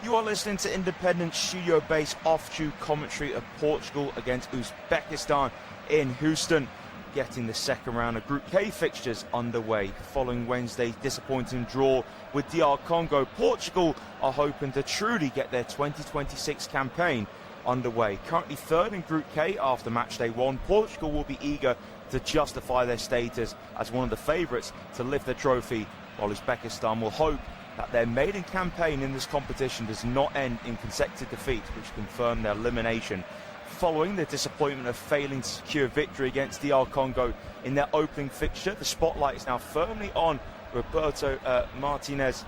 You are listening to independent studio-based off-tube commentary of Portugal against Uzbekistan in Houston, getting the second round of Group K fixtures underway. Following Wednesday's disappointing draw with DR Congo, Portugal are hoping to truly get their 2026 campaign underway. Currently third in Group K after match day 1, Portugal will be eager to justify their status as one of the favourites to lift the trophy, while Uzbekistan will hope that their maiden campaign in this competition does not end in consecutive defeats, which confirm their elimination. Following the disappointment of failing to secure victory against DR Congo in their opening fixture, the spotlight is now firmly on Roberto Martinez's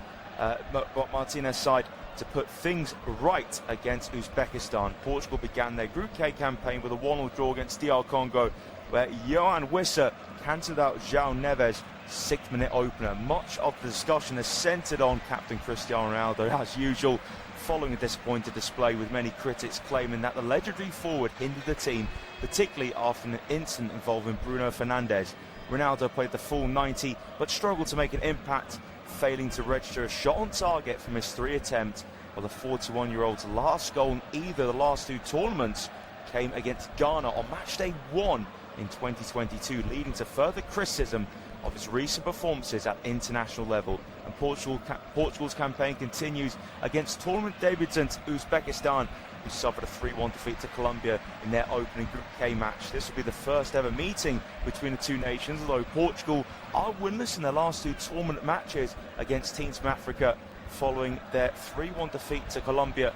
side to put things right against Uzbekistan. Portugal began their Group K campaign with a 1-1 draw against DR Congo, where Johan Wissa cancelled out João Neves' 6-minute opener. Much of the discussion has centred on captain Cristiano Ronaldo, as usual, following a disappointing display, with many critics claiming that the legendary forward hindered the team, particularly after an incident involving Bruno Fernandes. Ronaldo played the full 90 but struggled to make an impact, failing to register a shot on target from his 3 attempts, while the 41-year-old's last goal in either of the last 2 tournaments came against Ghana on match day 1 in 2022, leading to further criticism of its recent performances at international level. And Portugal's campaign continues against tournament debutant Uzbekistan, who suffered a 3-1 defeat to Colombia in their opening Group K match. This will be the first ever meeting between the two nations, although Portugal are winless in their last 2 tournament matches against teams from Africa. Following their 3-1 defeat to Colombia,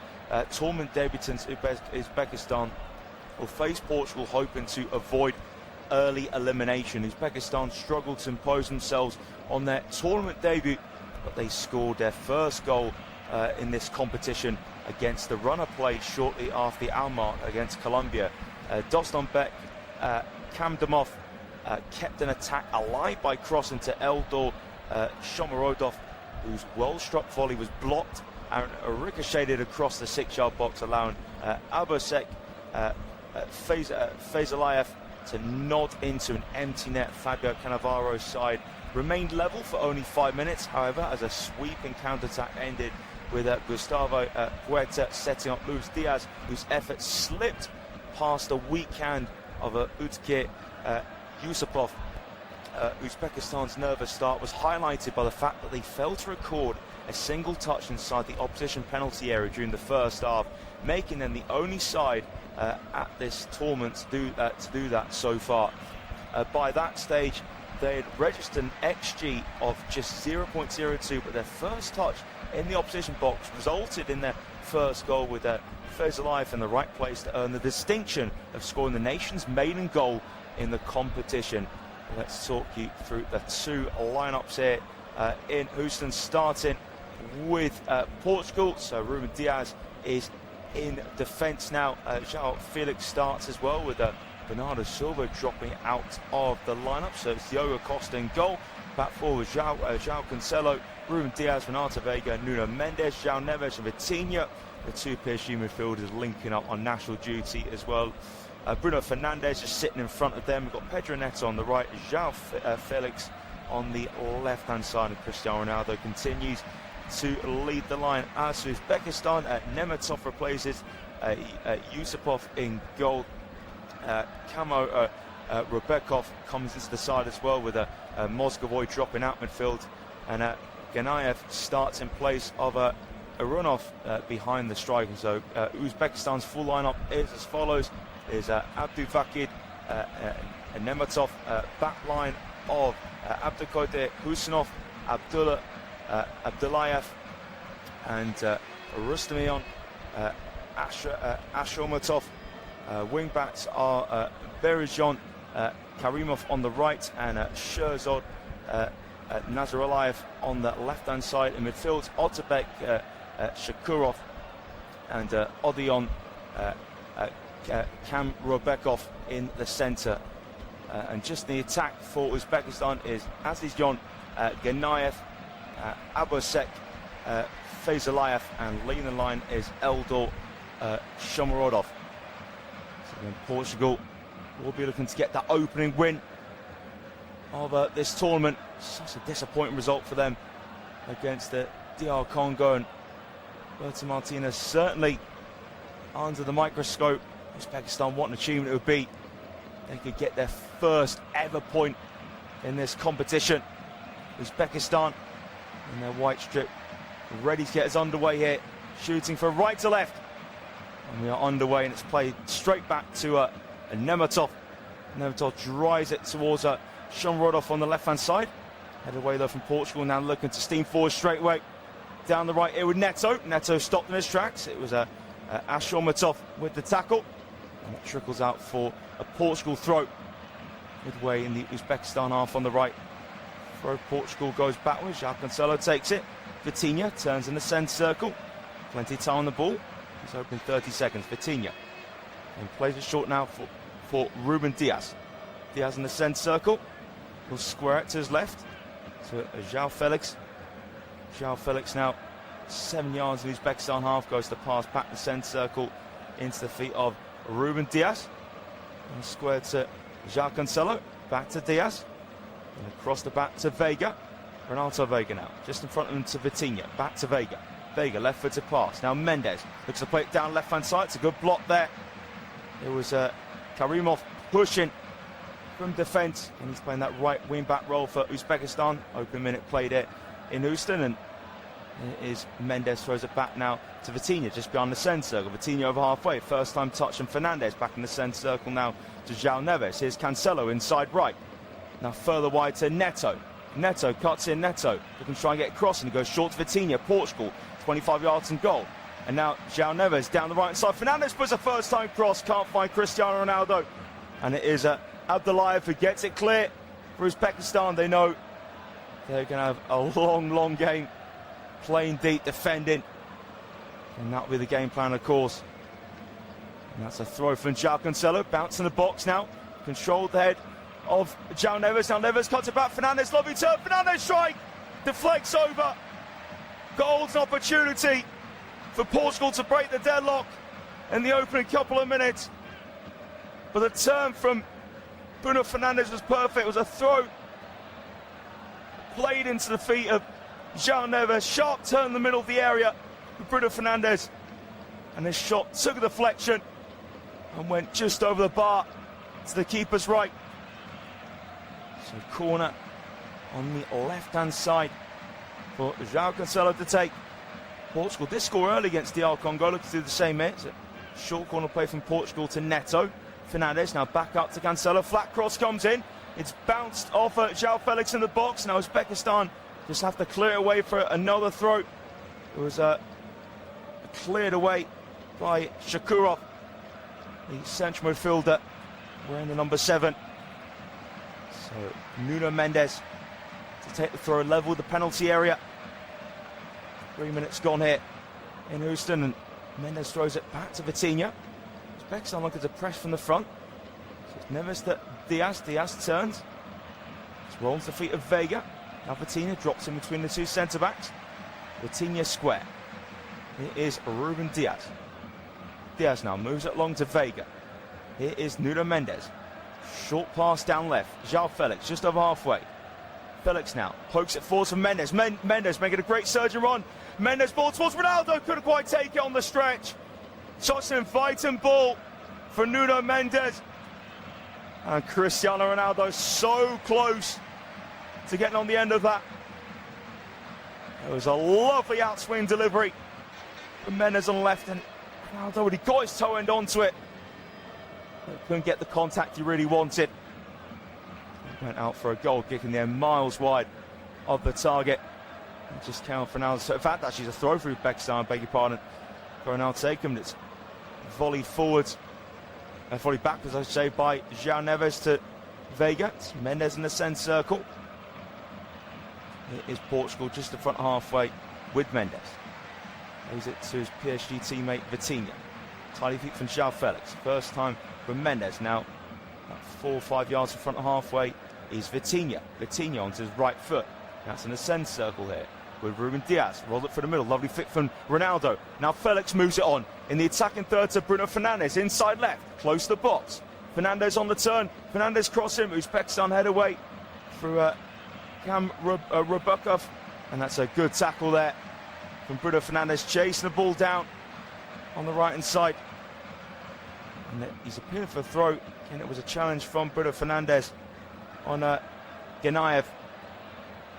tournament debutants Uzbekistan will face Portugal, hoping to avoid early elimination. Uzbekistan struggled to impose themselves on their tournament debut, but they scored their first goal in this competition against the runner play shortly after the hour mark against Colombia. Dostonbek Kamdamov kept an attack alive by crossing to Eldor Shomorodov, whose well-struck volley was blocked and ricocheted across the 6-yard box, allowing Abosek Fezalayev to nod into an empty net. Fabio Cannavaro's side remained level for only 5 minutes, however, as a sweeping counter-attack ended with Gustavo Huerta setting up Luis Diaz, whose effort slipped past the weak hand of Utkir Yusupov. Uzbekistan's nervous start was highlighted by the fact that they failed to record a single touch inside the opposition penalty area during the first half, making them the only side at this tournament to do that so far. By that stage, they had registered an XG of just 0.02, but their first touch in the opposition box resulted in their first goal, with Fezalayev in the right place to earn the distinction of scoring the nation's maiden goal in the competition. Let's talk you through the 2 lineups here in Houston, starting with Portugal. So Ruben Diaz is in defence now. João Felix starts as well, with Bernardo Silva dropping out of the lineup. So it's Diogo Costa in goal. Back forward, João Cancelo, Ruben Diaz, Renato Vega, Nuno Mendes, João Neves and Vitinha. The 2 PSG midfielders linking up on national duty as well. Bruno Fernandes just sitting in front of them. We've got Pedro Neto on the right, João Felix on the left-hand side, and Cristiano Ronaldo continues to lead the line. As for Uzbekistan, Nemetov replaces Yusupov in goal. Kamo Rebekov comes into the side as well, with Mozgovoy dropping out midfield, and Ganayev starts in place of Arunov behind the striker. So Uzbekistan's full lineup is as follows: is Abdulvakid, Nemetov, back line of Abdulkadir Husinov, Abdullayev and Rustamion, Ashurmatov. Wing backs are Berijan Karimov on the right, and Sherzod Nazaralayev on the left-hand side. In midfield, Otabek Shakurov and Odion Kam Robekov in the centre. And just in the attack for Uzbekistan is Azizjon Ganayev, Abosek Fezalayev, and leading the line is Eldor Shomorodov. So then Portugal will be looking to get that opening win of this tournament. Such a disappointing result for them against the DR Congo, and Berta Martinez certainly under the microscope. Uzbekistan, what an achievement it would be. They could get their first ever point in this competition. Uzbekistan in their white strip, ready to get us underway here. Shooting from right to left. And we are underway, and it's played straight back to Nemetov. Nemetov drives it towards Sean Rodolph on the left-hand side. Headed away though from Portugal, now looking to steam forward straight away. Down the right here with Neto. Neto stopped in his tracks. It was Ashormatov with the tackle. And it trickles out for a Portugal throw. Midway in the Uzbekistan half on the right. Throw Portugal goes backwards. João Cancelo takes it. Vitinha turns in the centre circle. Plenty of time on the ball. He's open 30 seconds. Vitinha. And plays it short now for Ruben Diaz. Diaz in the centre circle. He'll square it to his left. To João Felix. João Felix now 7 yards in Uzbekistan half. Goes to pass back the centre circle into the feet of Ruben Diaz. And square to João Cancelo. Back to Diaz. And across the back to Vega. Renato Vega now. Just in front of him to Vitinha. Back to Vega. Vega left-footed pass. Now Mendes looks to play it down left-hand side. It's a good block there. It was Karimov pushing from defence, and he's playing that right wing-back role for Uzbekistan. Open minute played it in Houston, and it is Mendes throws it back now to Vitinha, just behind the centre circle. Vitinha over halfway. First time touch, and Fernandez back in the centre circle now to João Neves. Here's Cancelo inside right. Now further wide to Neto. Neto cuts in. Neto looking to try and get across, and he goes short to Vitinha. Portugal 25 yards and goal. And now João Neves down the right side. Fernandez puts a first time cross, can't find Cristiano Ronaldo. And it is Abdullayev who gets it clear for Uzbekistan. They know they're going to have a long game playing deep, defending. And that'll be the game plan, of course. And that's a throw from João Cancelo. Bounce in the box now. Controlled the head of João Neves. Now Neves cuts it back. Fernandez, lovely turn. Fernandez strike. Deflects over. Golden opportunity for Portugal to break the deadlock in the opening couple of minutes. But the turn from Bruno Fernandes was perfect. It was a throw played into the feet of João Neves. Sharp turn in the middle of the area for Bruno Fernandes. And this shot took a deflection and went just over the bar to the keeper's right. So corner on the left-hand side for João Cancelo to take. Portugal did score early against DR Congo. Looking to do the same here. It's a short corner play from Portugal to Neto. Fernandez now back up to Cancelo. Flat cross comes in. It's bounced off João Felix in the box. Now Uzbekistan just have to clear away for another throw. It was cleared away by Shakurov, the central midfielder wearing the number 7. So Nuno Mendes to take the throw, level the penalty area. 3 minutes gone here in Houston, and Mendes throws it back to Vitinha. Uzbekistan looking to press from the front. So it's Neves to Diaz. Diaz turns. It's rolls the feet of Vega. Now Vitinha drops in between the two centre-backs. Vitinha square. Here is Ruben Diaz. Diaz now moves it along to Vega. Here is Nuno Mendes. Short pass down left. João Felix just over halfway. Felix now pokes it forward for Mendes. Mendes making a great surge and run. Mendes ball towards Ronaldo. Couldn't quite take it on the stretch. Such an inviting ball for Nuno Mendes. And Cristiano Ronaldo so close to getting on the end of that. It was a lovely outswing delivery from Mendes on the left, and Ronaldo, when he got his toe end onto it, couldn't get the contact he really wanted. He went out for a goal kick in there, miles wide of the target. And just count for now. So in fact, actually, it's a throw through Uzbekistan, beg your pardon. For now taken, it's volleyed forwards, volleyed backwards, I should say, by João Neves to Vega. It's Mendes in the centre circle. It is Portugal just the front halfway with Mendes. Plays it to his PSG teammate Vitinha. Tidy feet from João Felix. First time from Mendes. Now, about 4 or 5 yards in front of halfway is Vitinha. Vitinha onto his right foot. That's in the centre circle here with Ruben Diaz. Rolled it for the middle. Lovely fit from Ronaldo. Now Felix moves it on in the attacking third to Bruno Fernandes. Inside left. Close to the box. Fernandes on the turn. Fernandes crossing. Uzbekistan head away through Kam Rubakov. And that's a good tackle there from Bruno Fernandes, chasing the ball down on the right-hand side. And he's appealing for a throw, and it was a challenge from Bruno Fernandes on Ganayev.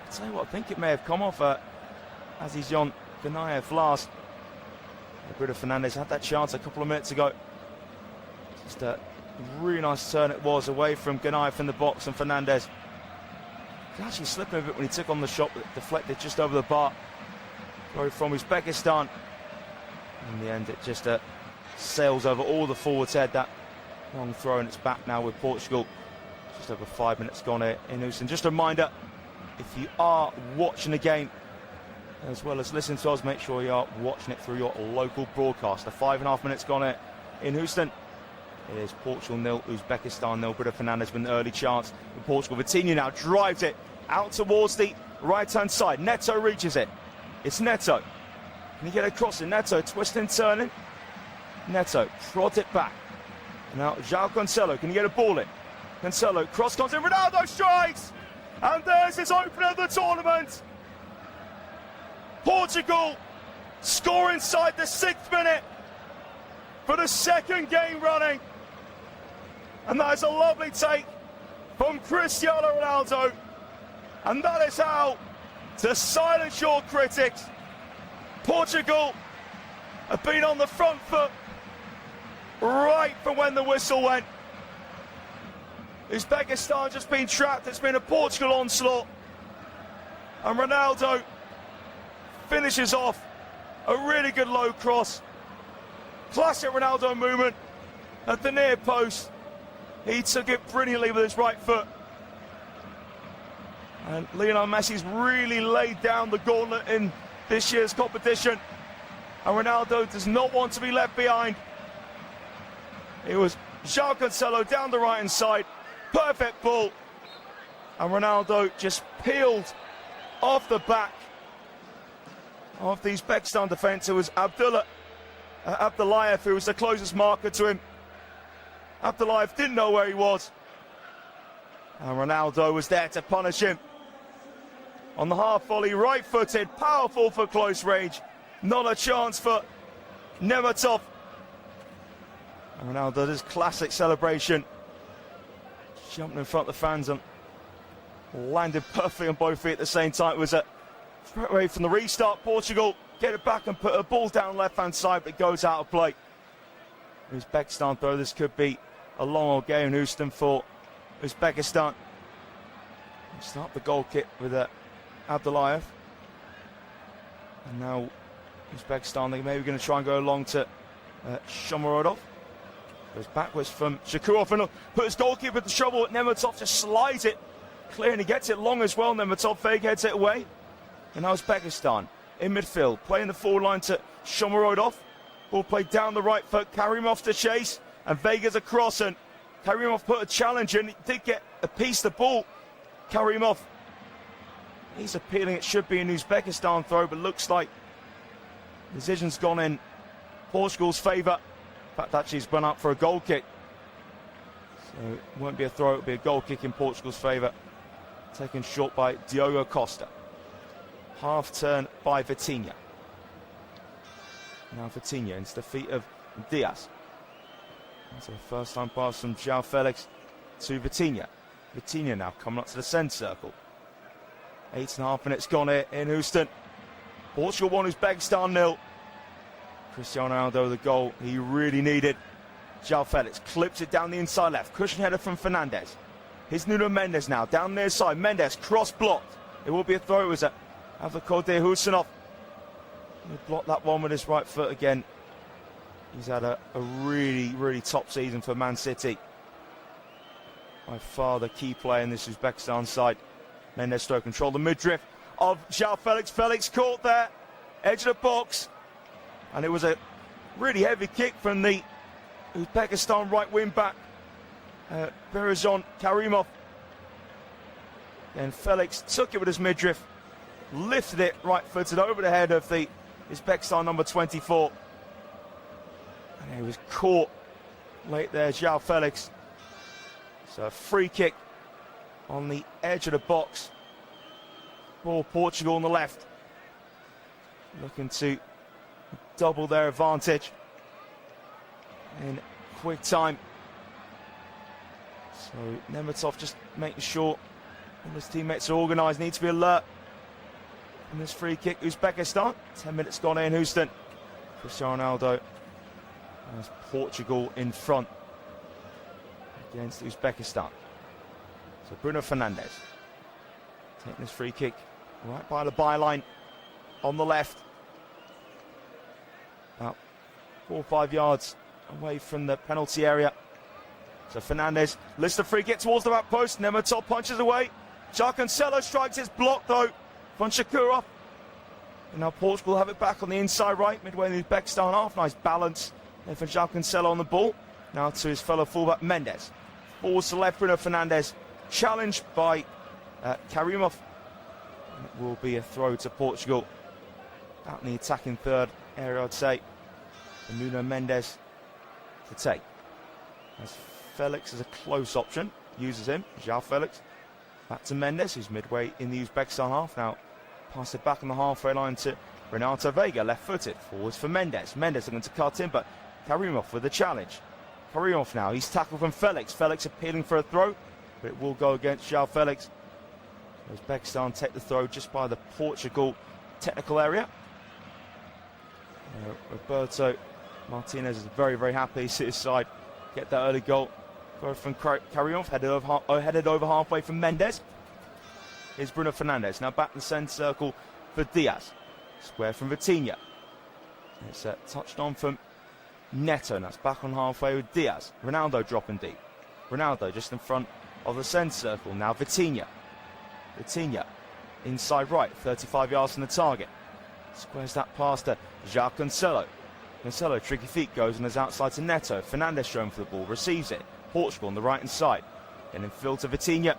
I'll tell you what, I think it may have come off Azizjon Ganayev last. Bruno Fernandes had that chance a couple of minutes ago. Just a really nice turn it was away from Ganayev in the box, and Fernandes actually slipping a bit when he took on the shot, but deflected just over the bar. Throw from Uzbekistan. In the end, it just sails over all the forwards' head, that long throw, and it's back now with Portugal. Just over 5 minutes gone here in Houston. Just a reminder, if you are watching the game as well as listening to us, make sure you are watching it through your local broadcaster. 5.5 minutes gone here in Houston. It is Portugal 0, Uzbekistan 0. Bruno Fernandes with an early chance in Portugal. Vitinha now drives it out towards the right-hand side. Neto reaches it. It's Neto. Can he get across it? Neto twisting, turning. Neto prods it back. Now João Cancelo, can he get a ball in? Cancelo cross comes in, Ronaldo strikes! And there's his opener of the tournament. Portugal score inside the 6th minute for the 2nd game running. And that is a lovely take from Cristiano Ronaldo. And that is how to silence your critics. Portugal have been on the front foot right from when the whistle went. Uzbekistan just been trapped. It's been a Portugal onslaught. And Ronaldo finishes off a really good low cross. Classic Ronaldo movement at the near post. He took it brilliantly with his right foot. And Lionel Messi's really laid down the gauntlet in this year's competition. And Ronaldo does not want to be left behind. It was João Cancelo down the right-hand side. Perfect ball. And Ronaldo just peeled off the back of the Uzbekistan defence. It was Abdullayev who was the closest marker to him. Abdullayev didn't know where he was. And Ronaldo was there to punish him. On the half volley, right-footed, powerful for close range. Not a chance for Nematov. And Ronaldo does his classic celebration. Jumping in front of the fans and landed perfectly on both feet at the same time. It was a threat away from the restart. Portugal get it back and put a ball down left-hand side, but it goes out of play. Uzbekistan throw. This could be a long old game in Houston for Uzbekistan. Start the goal kick with Abdullayev. And now Uzbekistan, they're maybe going to try and go along to Shomurodov. Goes backwards from Shakurov and put his goalkeeper in trouble. Nematov just slides it clear and he gets it long as well. Nematov fake heads it away. And now Uzbekistan in midfield, playing the forward line to Shomurodov. Ball played down the right foot. Karimov to chase, and Vega's across, and Karimov put a challenge in. He did get a piece of the ball. Karimov, he's appealing. It should be an Uzbekistan throw, but looks like the decision's gone in Portugal's favour. In fact, actually, he's gone up for a goal kick. So it won't be a throw, it'll be a goal kick in Portugal's favour. Taken short by Diogo Costa. Half turn by Vitinha. Now Vitinha into the feet of Diaz. That's a first time pass from João Felix to Vitinha. Vitinha now coming up to the centre circle. 8.5 minutes gone here in Houston. Portugal 1, Uzbekistan 0. Cristiano Ronaldo the goal he really needed. João Felix clips it down the inside left. Cushion header from Fernandes. Here's Nuno Mendes now down near side. Mendes cross blocked. It will be a throw. It was Avakode Husanov. He blocked that one with his right foot again. He's had a really, really top season for Man City. By far the key player in this Uzbekistan side. Mendes still control the midriff of João Felix. Felix caught there, edge of the box. And it was a really heavy kick from the Uzbekistan right wing back, Berazon Karimov. And Felix took it with his midriff, lifted it right footed over the head of the Uzbekistan number 24. And he was caught late there, João Felix. So a free kick on the edge of the box for Portugal on the left. looking to double their advantage in quick time. So Nemetov just making sure all his teammates are organised, need to be alert. And this free kick, Uzbekistan. 10 minutes gone in Houston. Cristiano Ronaldo has Portugal in front against Uzbekistan. So Bruno Fernandes taking this free kick right by the byline on the left. About 4 or 5 yards away from the penalty area. So Fernandes lifts the free kick towards the back post. Nemetov punches away. Cancelo strikes, it's blocked though from Shakurov. And now Portugal have it back on the inside right, midway in the Uzbekistan half. Nice balance there for Cancelo on the ball. Now to his fellow fullback Mendes. Forwards to left, Bruno Fernandes. Challenged by Karimov. And it will be a throw to Portugal. Out in the attacking third area, I'd say. And Nuno Mendes to take. As Felix is a close option. Uses him. João Felix. Back to Mendes, who's midway in the Uzbekistan half. Now pass it back on the halfway line to Renato Vega, left-footed. Forwards for Mendes. Mendes looking to cut in, but Karimov with the challenge. Karimov now, he's tackled from Felix. Felix appealing for a throw, but it will go against João Felix. Uzbekistan take the throw just by the Portugal technical area. Roberto Martinez is very, very happy to see his side get that early goal. Go from Karimov, headed over halfway from Mendes. Here's Bruno Fernandes, now back in the centre circle for Diaz. Square from Vitinha. It's touched on from Neto, and that's back on halfway with Diaz. Ronaldo dropping deep. Ronaldo just in front of the centre circle. Now Vitinha. Vitinha inside right, 35 yards from the target. Squares that past to Cancelo. Cancelo, tricky feet, goes on his outside to Neto. Fernandes showing for the ball, receives it. Portugal on the right hand side. Then in field to Vitinha.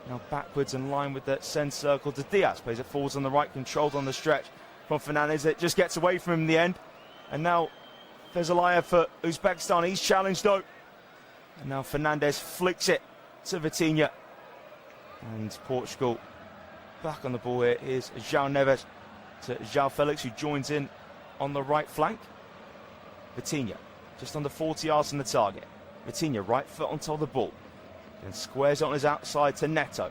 Now backwards in line with the centre circle to Diaz. Plays it forwards on the right, controlled on the stretch from Fernandes. It just gets away from him in the end. And now there's a liar for Uzbekistan. He's challenged though. And now Fernandes flicks it to Vitinha. And Portugal back on the ball here. Here's João Neves to João Felix, who joins in on the right flank. Vitinha just under 40 yards from the target. Vitinha right foot on top of the ball. Then squares on his outside to Neto.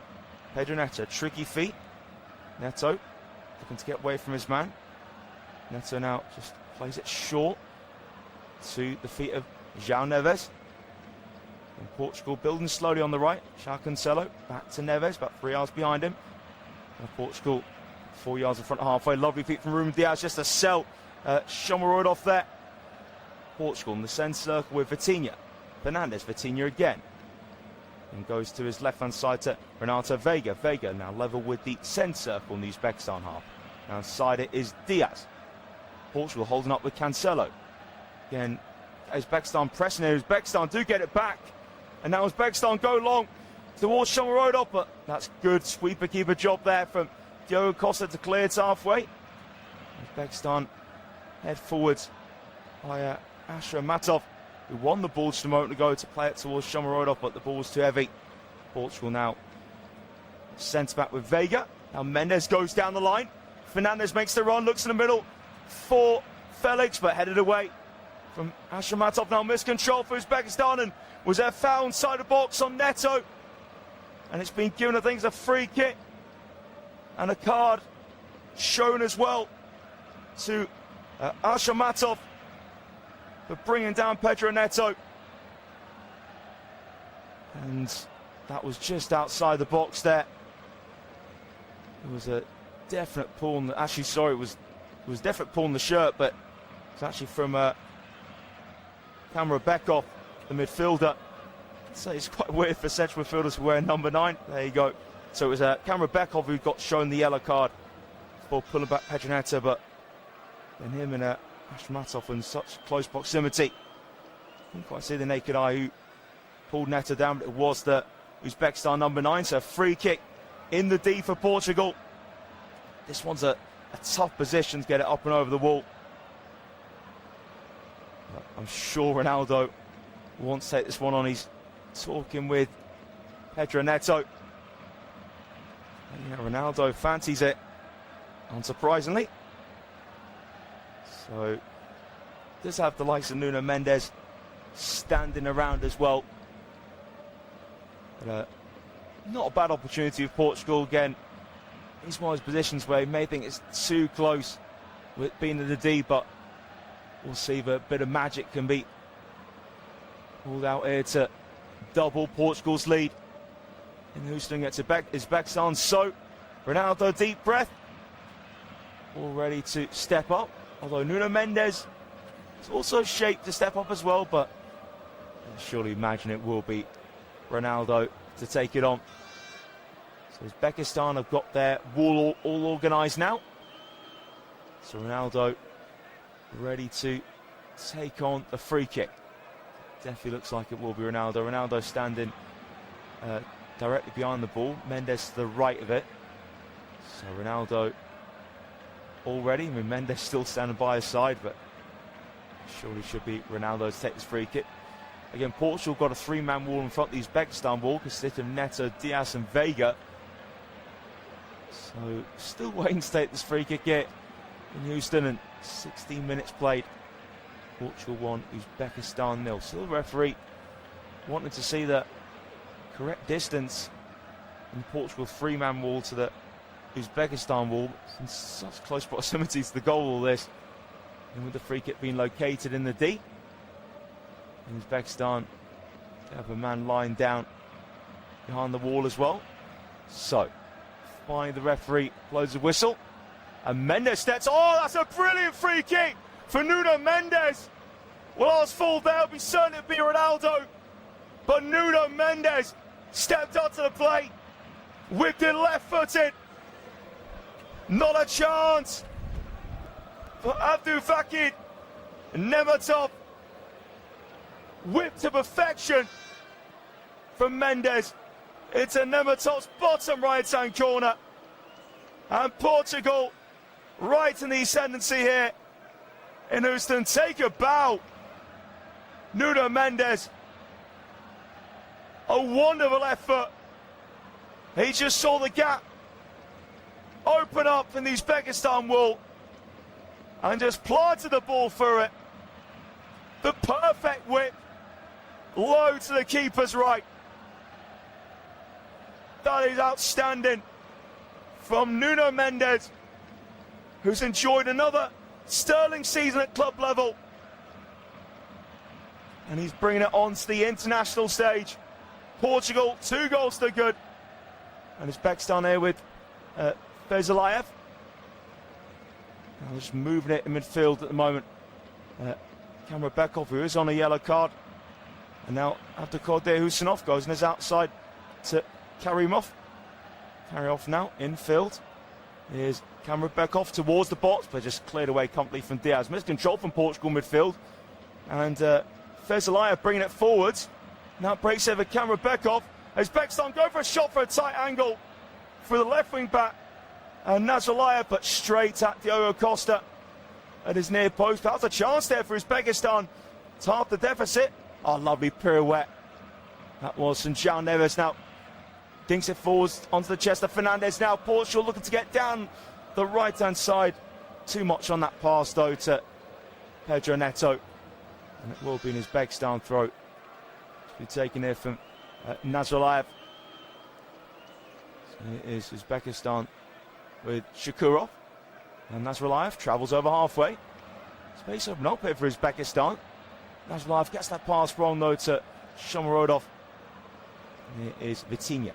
Pedro Neto, tricky feet. Neto looking to get away from his man. Neto now just plays it short to the feet of João Neves. And Portugal building slowly on the right. Cancelo back to Neves, about 3 yards behind him. And Portugal 4 yards in front of halfway. Lovely feet from Ruben Diaz just to sell Shomurodov off there. Portugal in the centre circle with Vitinha. Fernandes, Vitinha again. And goes to his left-hand side to Renato Vega. Vega now level with the centre circle in the Uzbekistan half. Now inside it is Diaz. Portugal holding up with Cancelo. Again, Uzbekistan pressing it. Uzbekistan do get it back. And now Uzbekistan go long towards Shomurodov, but that's good sweeper-keeper job there from Diogo Costa to clear it halfway. Uzbekistan head forwards by Ashramatov, who won the ball just a moment ago to play it towards Shomurodov, but the ball was too heavy. Portugal now centre back with Vega. Now Mendes goes down the line. Fernandes makes the run, looks in the middle for Felix, but headed away from Ashramatov. Now miscontrol for Uzbekistan, and was there foul inside the box on Neto? And it's been given, I think, as a free kick. And a card shown as well to Ashramatov for bringing down Pedro Neto. And that was just outside the box there. It was a definite pull on the, actually sorry, it was definite pull on the shirt, but it's actually from Kamra Bekov, the midfielder. So it's quite weird for central midfielders to wear number 9. There you go. So it was Kamra Bekov who got shown the yellow card for pulling back Pedro Neto, but then him and Ashramatov in such close proximity. Couldn't quite see the naked eye who pulled Neto down, but it was the Uzbekistan number 9. So a free kick in the D for Portugal. This one's a tough position to get it up and over the wall. But I'm sure Ronaldo wants to take this one on. He's talking with Pedro Neto. And, Ronaldo fancies it, unsurprisingly. So does have the likes of Nuno Mendes standing around as well. But, not a bad opportunity for Portugal again. It's one of those positions where you may think it's too close with being in the D, but we'll see if a bit of magic can be pulled out here to double Portugal's lead. And Houston gets it back. Uzbekistan. So Ronaldo, deep breath, all ready to step up. Although Nuno Mendes is also shaped to step up as well, but I surely imagine it will be Ronaldo to take it on. So Uzbekistan have got their wall all organised now. So Ronaldo ready to take on the free kick. Definitely looks like it will be Ronaldo. Ronaldo standing directly behind the ball. Mendes to the right of it. So Ronaldo all ready. I mean, Mendes still standing by his side, but surely should be Ronaldo to take this free kick. Again, Portugal got a three-man wall in front of the Uzbekistan wall, consisting of Neto, Diaz and Vega. So still waiting to take this free kick here in Houston, and 16 minutes played. Portugal 1, Uzbekistan 0. Still the referee wanted to see the correct distance in Portugal three-man wall to the Uzbekistan wall. It's in such close proximity to the goal, all this. And with the free kick being located in the D. And Uzbekistan have a man lying down behind the wall as well. So, finally the referee blows the whistle. And Mendes steps. Oh, that's a brilliant free kick for Nuno Mendes. Well, I was full there. It'd be certain it'd be Ronaldo. But Nuno Mendes stepped up to the plate. Whipped it left-footed. Not a chance for Abdul Fakir. Nematov whipped to perfection from Mendes into Nematov's bottom right-hand corner. And Portugal right in the ascendancy here in Houston. Take a bow. Nuno Mendes. A wonderful effort. He just saw the gap open up in the Uzbekistan wall and just planted the ball through it. The perfect whip. Low to the keeper's right. That is outstanding from Nuno Mendes, who's enjoyed another sterling season at club level. And he's bringing it on to the international stage. Portugal, 2 goals to good. And Uzbekistan here with Vezalayev. Just moving it in midfield at the moment. Kamrabekov, who is on a yellow card. And now Abdulkadir Husanov goes and is outside to Karimov. Karimov now infield. Here's Kamrabekov towards the box, but just cleared away comfortably from Diaz. Miscontrol from Portugal midfield. And Vezalayev bringing it forwards. Now breaks over Kamrabekov. Uzbekistan go for a shot for a tight angle for the left wing back. And Nazarbayev, but straight at Diogo Costa at his near post. That was a chance there for Uzbekistan to half the deficit. Oh, lovely pirouette. That was St. John Neves now. Dinks it forwards onto the chest of Fernandez now. Portugal looking to get down the right-hand side. Too much on that pass, though, to Pedro Neto. And it will be an Uzbekistan throw. To be taken here from Nazarbayev. So it is Uzbekistan with Shakurov. And Nazarbayev travels over halfway. Space open up here for Uzbekistan. Nazarbayev gets that pass wrong, though, to Shomurodov. And it is Vitinha.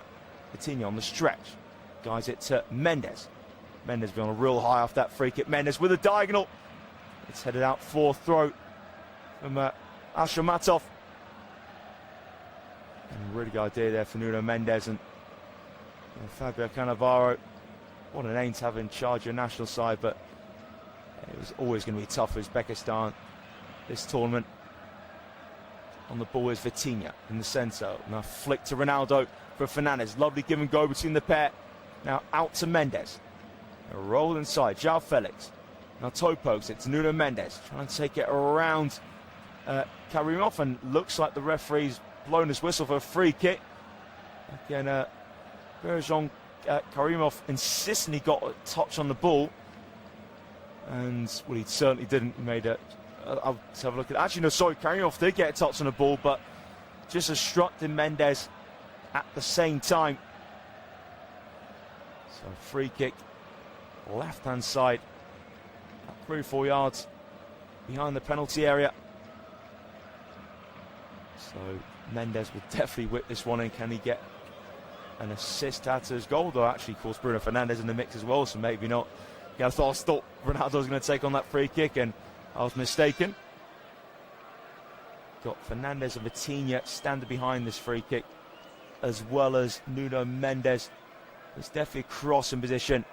Vitinha on the stretch. Guides it to Mendes. Mendes been on a real high off that free kick. Mendes with a diagonal. It's headed out for throw from Ashamatov. And a really good idea there for Nuno Mendes and Fabio Cannavaro. What a name to have in charge of your national side, but it was always going to be tough for Uzbekistan this tournament. On the ball is Vitinha in the centre. Now flick to Ronaldo for Fernandez. Lovely give and go between the pair. Now out to Mendes. A roll inside. João Felix. Now toe pokes it to Nuno Mendes. Trying to take it around Karimov, and looks like the referee's blown his whistle for a free kick. Again, Bergeron Karimov insisting he got a touch on the ball. And, well, he certainly didn't. He made a... I'll have a look at it. Actually, no, sorry, Karimov did get a touch on the ball, but just obstructing Mendes at the same time. So, free kick, left-hand side, 3-4 yards behind the penalty area. So, Mendes will definitely whip this one in. Can he get an assist out to his goal? Though, actually, of course, Bruno Fernandes in the mix as well, so maybe not. Yeah, I thought Ronaldo was going to take on that free kick, and I was mistaken. Got Fernandes and Vitinha standing behind this free kick, as well as Nuno Mendes. There's definitely a cross in position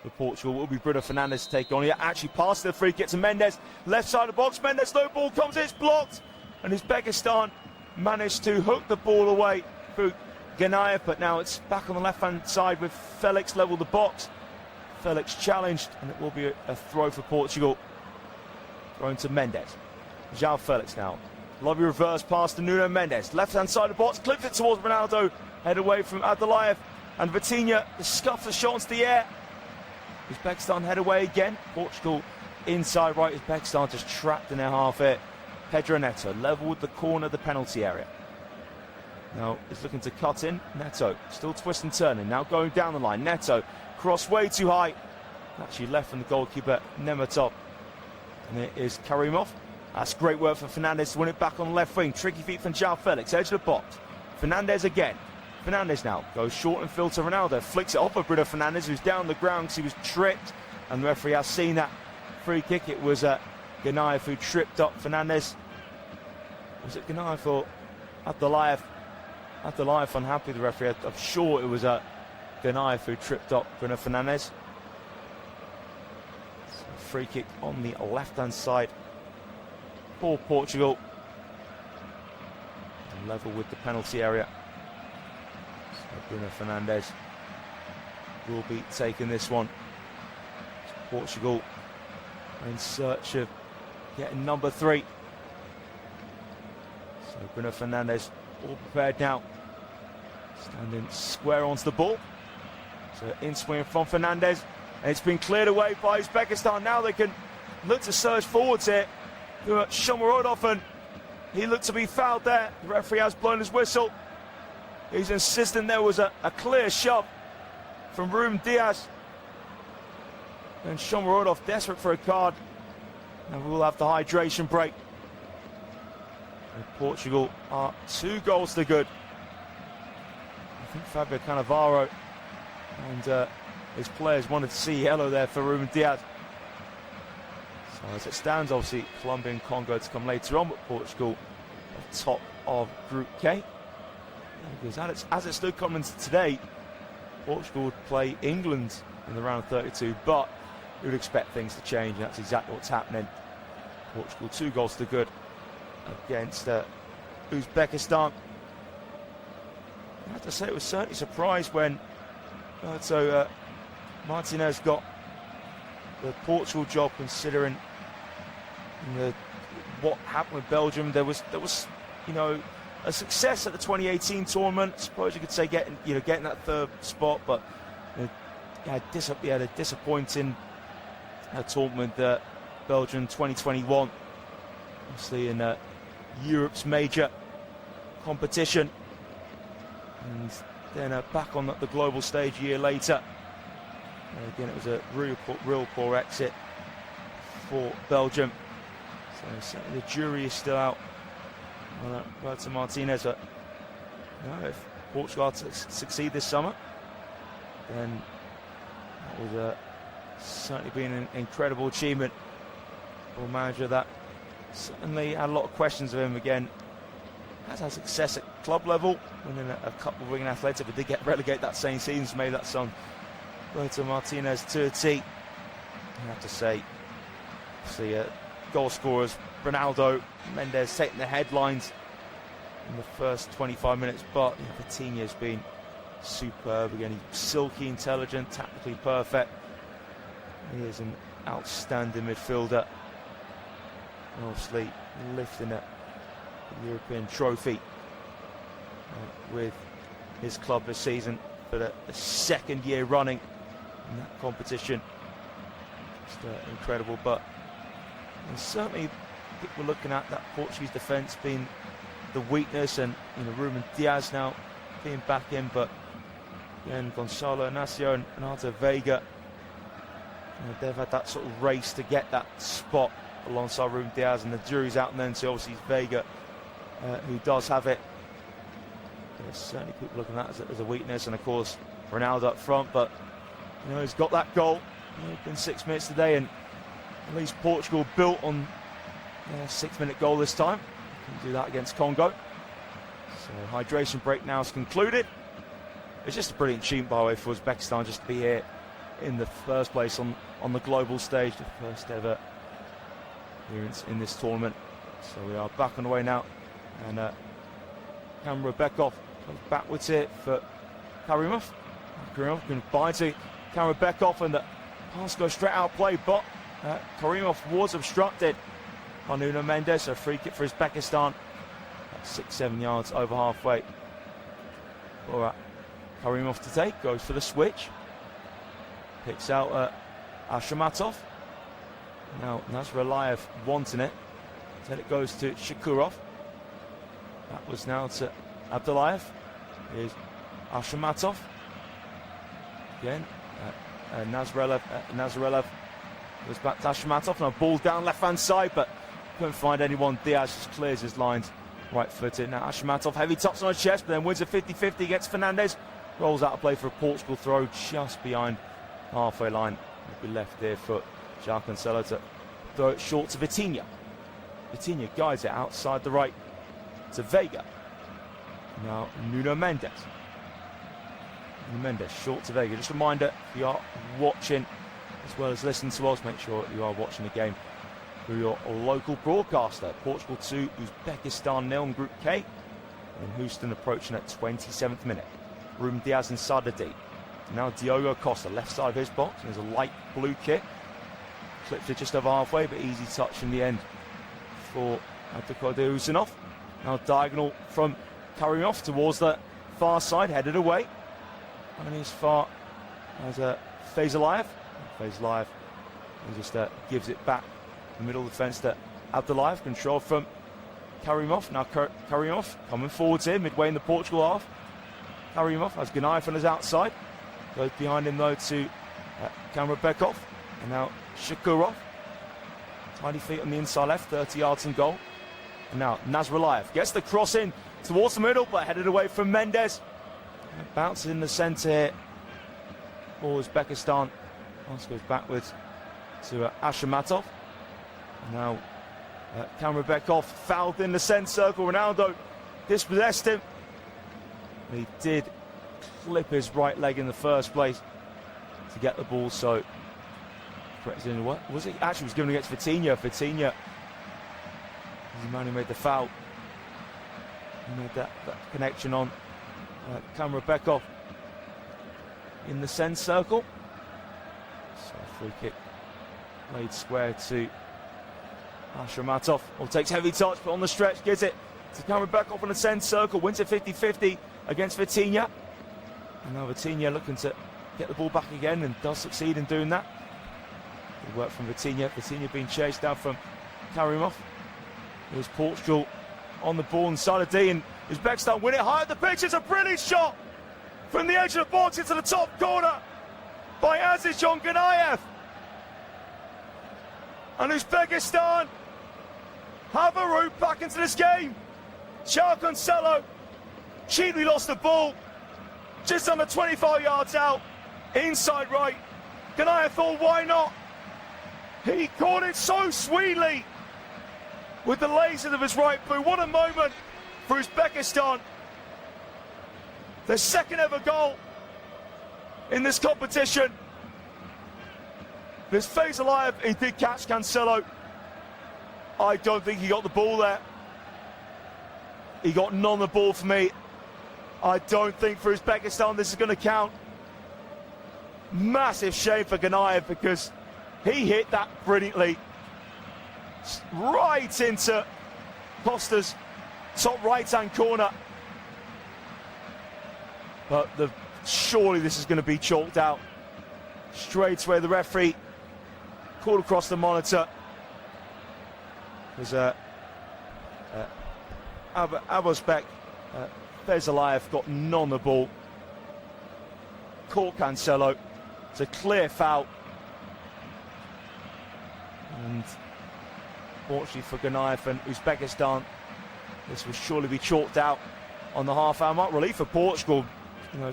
for Portugal. It will be Bruno Fernandes to take on. He actually passed the free kick to Mendes. Left side of the box. Mendes, low ball comes, it's blocked. And Uzbekistan managed to hook the ball away through Ganayev, but now it's back on the left-hand side with Felix level the box. Felix challenged, and it will be a throw for Portugal. Thrown to Mendes. João Felix now. Lovely reverse pass to Nuno Mendes. Left-hand side of the box, clips it towards Ronaldo. Head away from Abdullayev. And Vitinha scuffs the shot into the air. Uzbekistan head away again. Portugal inside right. Uzbekistan just trapped in their half here. Pedro Neto level with the corner of the penalty area. Now he's looking to cut in. Neto still twisting and turning. Now going down the line. Neto cross way too high. Actually left from the goalkeeper Nematov. And it is Karimov. That's great work for Fernandes to win it back on the left wing. Tricky feet from João Felix. Edge of the box. Fernandes again. Fernandes now goes short and field to Ronaldo. Flicks it off of Bruno Fernandes, who's down the ground because he was tripped. And the referee has seen that free kick. It was Ganayev who tripped up Fernandes. Was it Ganayev or Abdullayev? Abdullayev unhappy, the referee. I'm sure it was Ganayev who tripped up Bruno Fernandes. So free kick on the left-hand side for Portugal. And level with the penalty area. So Bruno Fernandes will be taking this one. Portugal in search of getting number 3. So Bruno Fernandes all prepared now. Standing square onto the ball. So in swing from Fernandes. And it's been cleared away by Uzbekistan. Now they can look to surge forwards here. Shomurodov, and he looked to be fouled there. The referee has blown his whistle. He's insisting there was a clear shove from Ruben Diaz. And Shomurodov desperate for a card. And we'll have the hydration break. And Portugal are 2 goals to good. I think Fabio Cannavaro and his players wanted to see yellow there for Ruben Diaz. So as it stands, obviously, Colombia and Congo to come later on, but Portugal on top of Group K. Because as it stood coming into today, Portugal would play England in the round of 32, but you would expect things to change, and that's exactly what's happening. Portugal 2 goals to good against Uzbekistan. I have to say, it was certainly a surprise when Martinez got the Portugal job, considering what happened with Belgium. There was a success at the 2018 tournament. I suppose you could say getting that 3rd spot, but he had a disappointing tournament, Belgium 2021, obviously in Europe's major competition, and then back on the global stage a year later. And again, it was a real poor exit for Belgium. So certainly the jury is still out on Roberto Martinez. But if Portugal are to succeed this summer, then that would certainly be an incredible achievement for a manager that certainly had a lot of questions of him. Again, has had success at club level, winning a couple of Wigan Athletic, but did get relegated that same season, so maybe that's on Roberto Martinez to a T. I have to say, goal scorers, Ronaldo, Mendes taking the headlines in the first 25 minutes, but Vitinha has been superb. Again, he's silky, intelligent, tactically perfect. He is an outstanding midfielder. Obviously lifting a European trophy with his club this season for the 2nd year running in that competition. Just incredible. But certainly we're looking at that Portuguese defence being the weakness, and Ruben Diaz now being back in, but again Gonçalo Inácio and Renato Veiga, they've had that sort of race to get that spot alongside Ruben Diaz, and the jury's out, and then so obviously it's Veiga who does have it. There's certainly people looking at that as a weakness, and of course Ronaldo up front, but he's got that goal. It's been 6 minutes today, and at least Portugal built on a 6-minute goal this time. Can do that against Congo. So hydration break now is concluded. It's just a brilliant achievement, by the way, for Uzbekistan just to be here in the first place on the global stage, the first ever appearance in this tournament. So we are back on the way now, and Kamra Bekov comes backwards here for Karimov. Karimov can bind to Kamra Bekov, and the pass goes straight out play, but Karimov was obstructed by Nuno Mendes. A free kick for Uzbekistan, 6-7 yards over halfway for Karimov to take. Goes for the switch, picks out Ashamatov. Now Nazaralayev wanting it, then it goes to Shakurov. That was now to Abdullayev. Here's Ashamatov again. Nazaralev was back to Ashamatov. Now ball down left hand side, but couldn't find anyone. Diaz just clears his lines, right footed. Now Ashamatov, heavy touch on his chest, but then wins a 50-50 against Fernandez. Rolls out of play for a Portugal throw just behind halfway line. Will be left there for João Cancelo to throw it short to Vitinha. Vitinha guides it outside the right to Veiga. Now Nuno Mendes. Nuno Mendes short to Veiga. Just a reminder, if you are watching as well as listening to us, make sure you are watching the game through your local broadcaster. Portugal 2, Uzbekistan 0 in Group K. And Houston approaching at 27th minute. Ruben Diaz inside the D. Now Diogo Costa, left side of his box. There's a light blue kit. Clips it just over halfway, but easy touch in the end for Abdelkader Usunov. Now diagonal from Karimov towards the far side, headed away. Only as far as Fezalayev. Fezalayev just gives it back in the middle of the fence to Abdullayev. Control from Karimov. Now Karimov coming forwards here, midway in the Portugal half. Karimov has Ganayev on his outside. Goes behind him though to Kamra Bekov. And now Shakurov. Tiny feet on the inside left, 30 yards in goal. And now Nazaralayev gets the cross in towards the middle, but headed away from Mendes. And bounces in the centre here for Uzbekistan. Pass goes backwards to Ashamatov. And now Kamra Bekov fouled in the centre circle. Ronaldo dispossessed him. He did clip his right leg in the first place to get the ball, so what was it? Actually, was given against Vitinha. Vitinha is the man who made the foul. He made that connection on Kamra Bekov in the centre circle. So free kick laid square to Ashamatov. Takes heavy touch, but on the stretch gives it to Kamra Bekov in the centre circle. Wins it 50-50 against Vitinha. And now Vitinha looking to get the ball back again, and does succeed in doing that. Good work from Vitinha. Vitinha being chased down from Karimov. Here's Portugal on the ball inside of D, and Uzbekistan win it high at the pitch. It's a brilliant shot from the edge of the box into the top corner by Azizjon Ganayev. And Uzbekistan have a route back into this game. João Cancelo cheaply lost the ball just under 25 yards out, inside right. Ganayev thought, why not? He caught it so sweetly with the lasers of his right boot. What a moment for Uzbekistan. Their second ever goal in this competition. There's Fezalayev, he did catch Cancelo. I don't think he got the ball there. He got none of the ball for me. I don't think for Uzbekistan this is going to count. Massive shame for Ganayev, because he hit that brilliantly. Right into Costa's top right-hand corner. But surely this is going to be chalked out. Straight away the referee called across the monitor. There's Abosbek, Vezalayev got none on the ball. Caught Cancelo. It's a clear foul. And fortunately for Ganayev and Uzbekistan, this will surely be chalked out on the half-hour mark. Relief for Portugal. You know,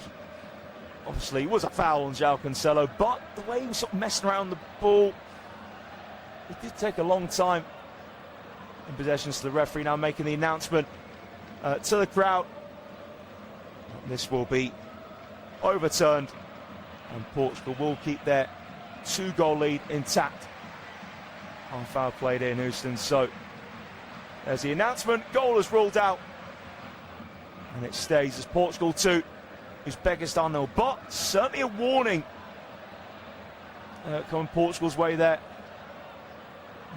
obviously it was a foul on João Cancelo, but the way he was sort of messing around the ball, it did take a long time in possession. So the referee now making the announcement to the crowd. This will be overturned, and Portugal will keep their 2-goal lead intact. Half-hour played in Houston, so there's the announcement. Goal is ruled out, and it stays as Portugal 2, Uzbekistan 0. But certainly a warning coming Portugal's way there.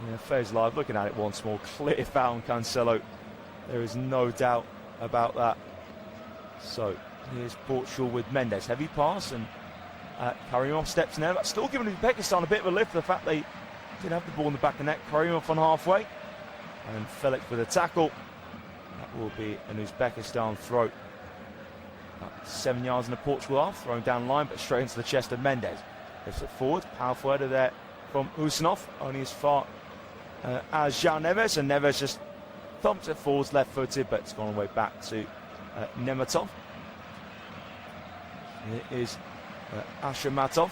Yeah, Fez live, looking at it once more. Clear foul on Cancelo. There is no doubt about that. So here's Portugal with Mendes. Heavy pass, and Karimov steps in there. That's still giving Uzbekistan a bit of a lift for the fact they didn't have the ball in the back of the net. Karimov on halfway. And Felix with a tackle. That will be an Uzbekistan throw. About 7 yards in the Portugal half. Thrown down the line, but straight into the chest of Mendes. Lifts it forward. Powerful header there from Husinov. Only as far as João Neves. And Neves just thumps it forwards, left-footed, but it's gone all the way back to Nematov. It is Ashamatov.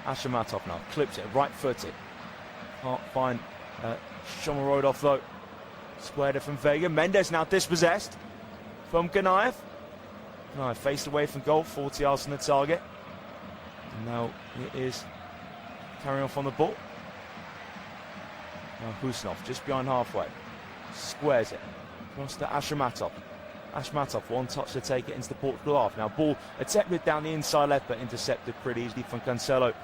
Ashamatov now clips it, right-footed. Can't find Shomorodov though. Squared it from Vega. Mendes now dispossessed from Ganayev. Ganayev faced away from goal, 40 yards from the target. And now it is carrying off on the ball. Now Husinov just behind halfway. Squares it. Across to Ashamatov. Ashmatov, one touch to take it into the Portugal half. Now ball attempted down the inside left, but intercepted pretty easily from Cancelo.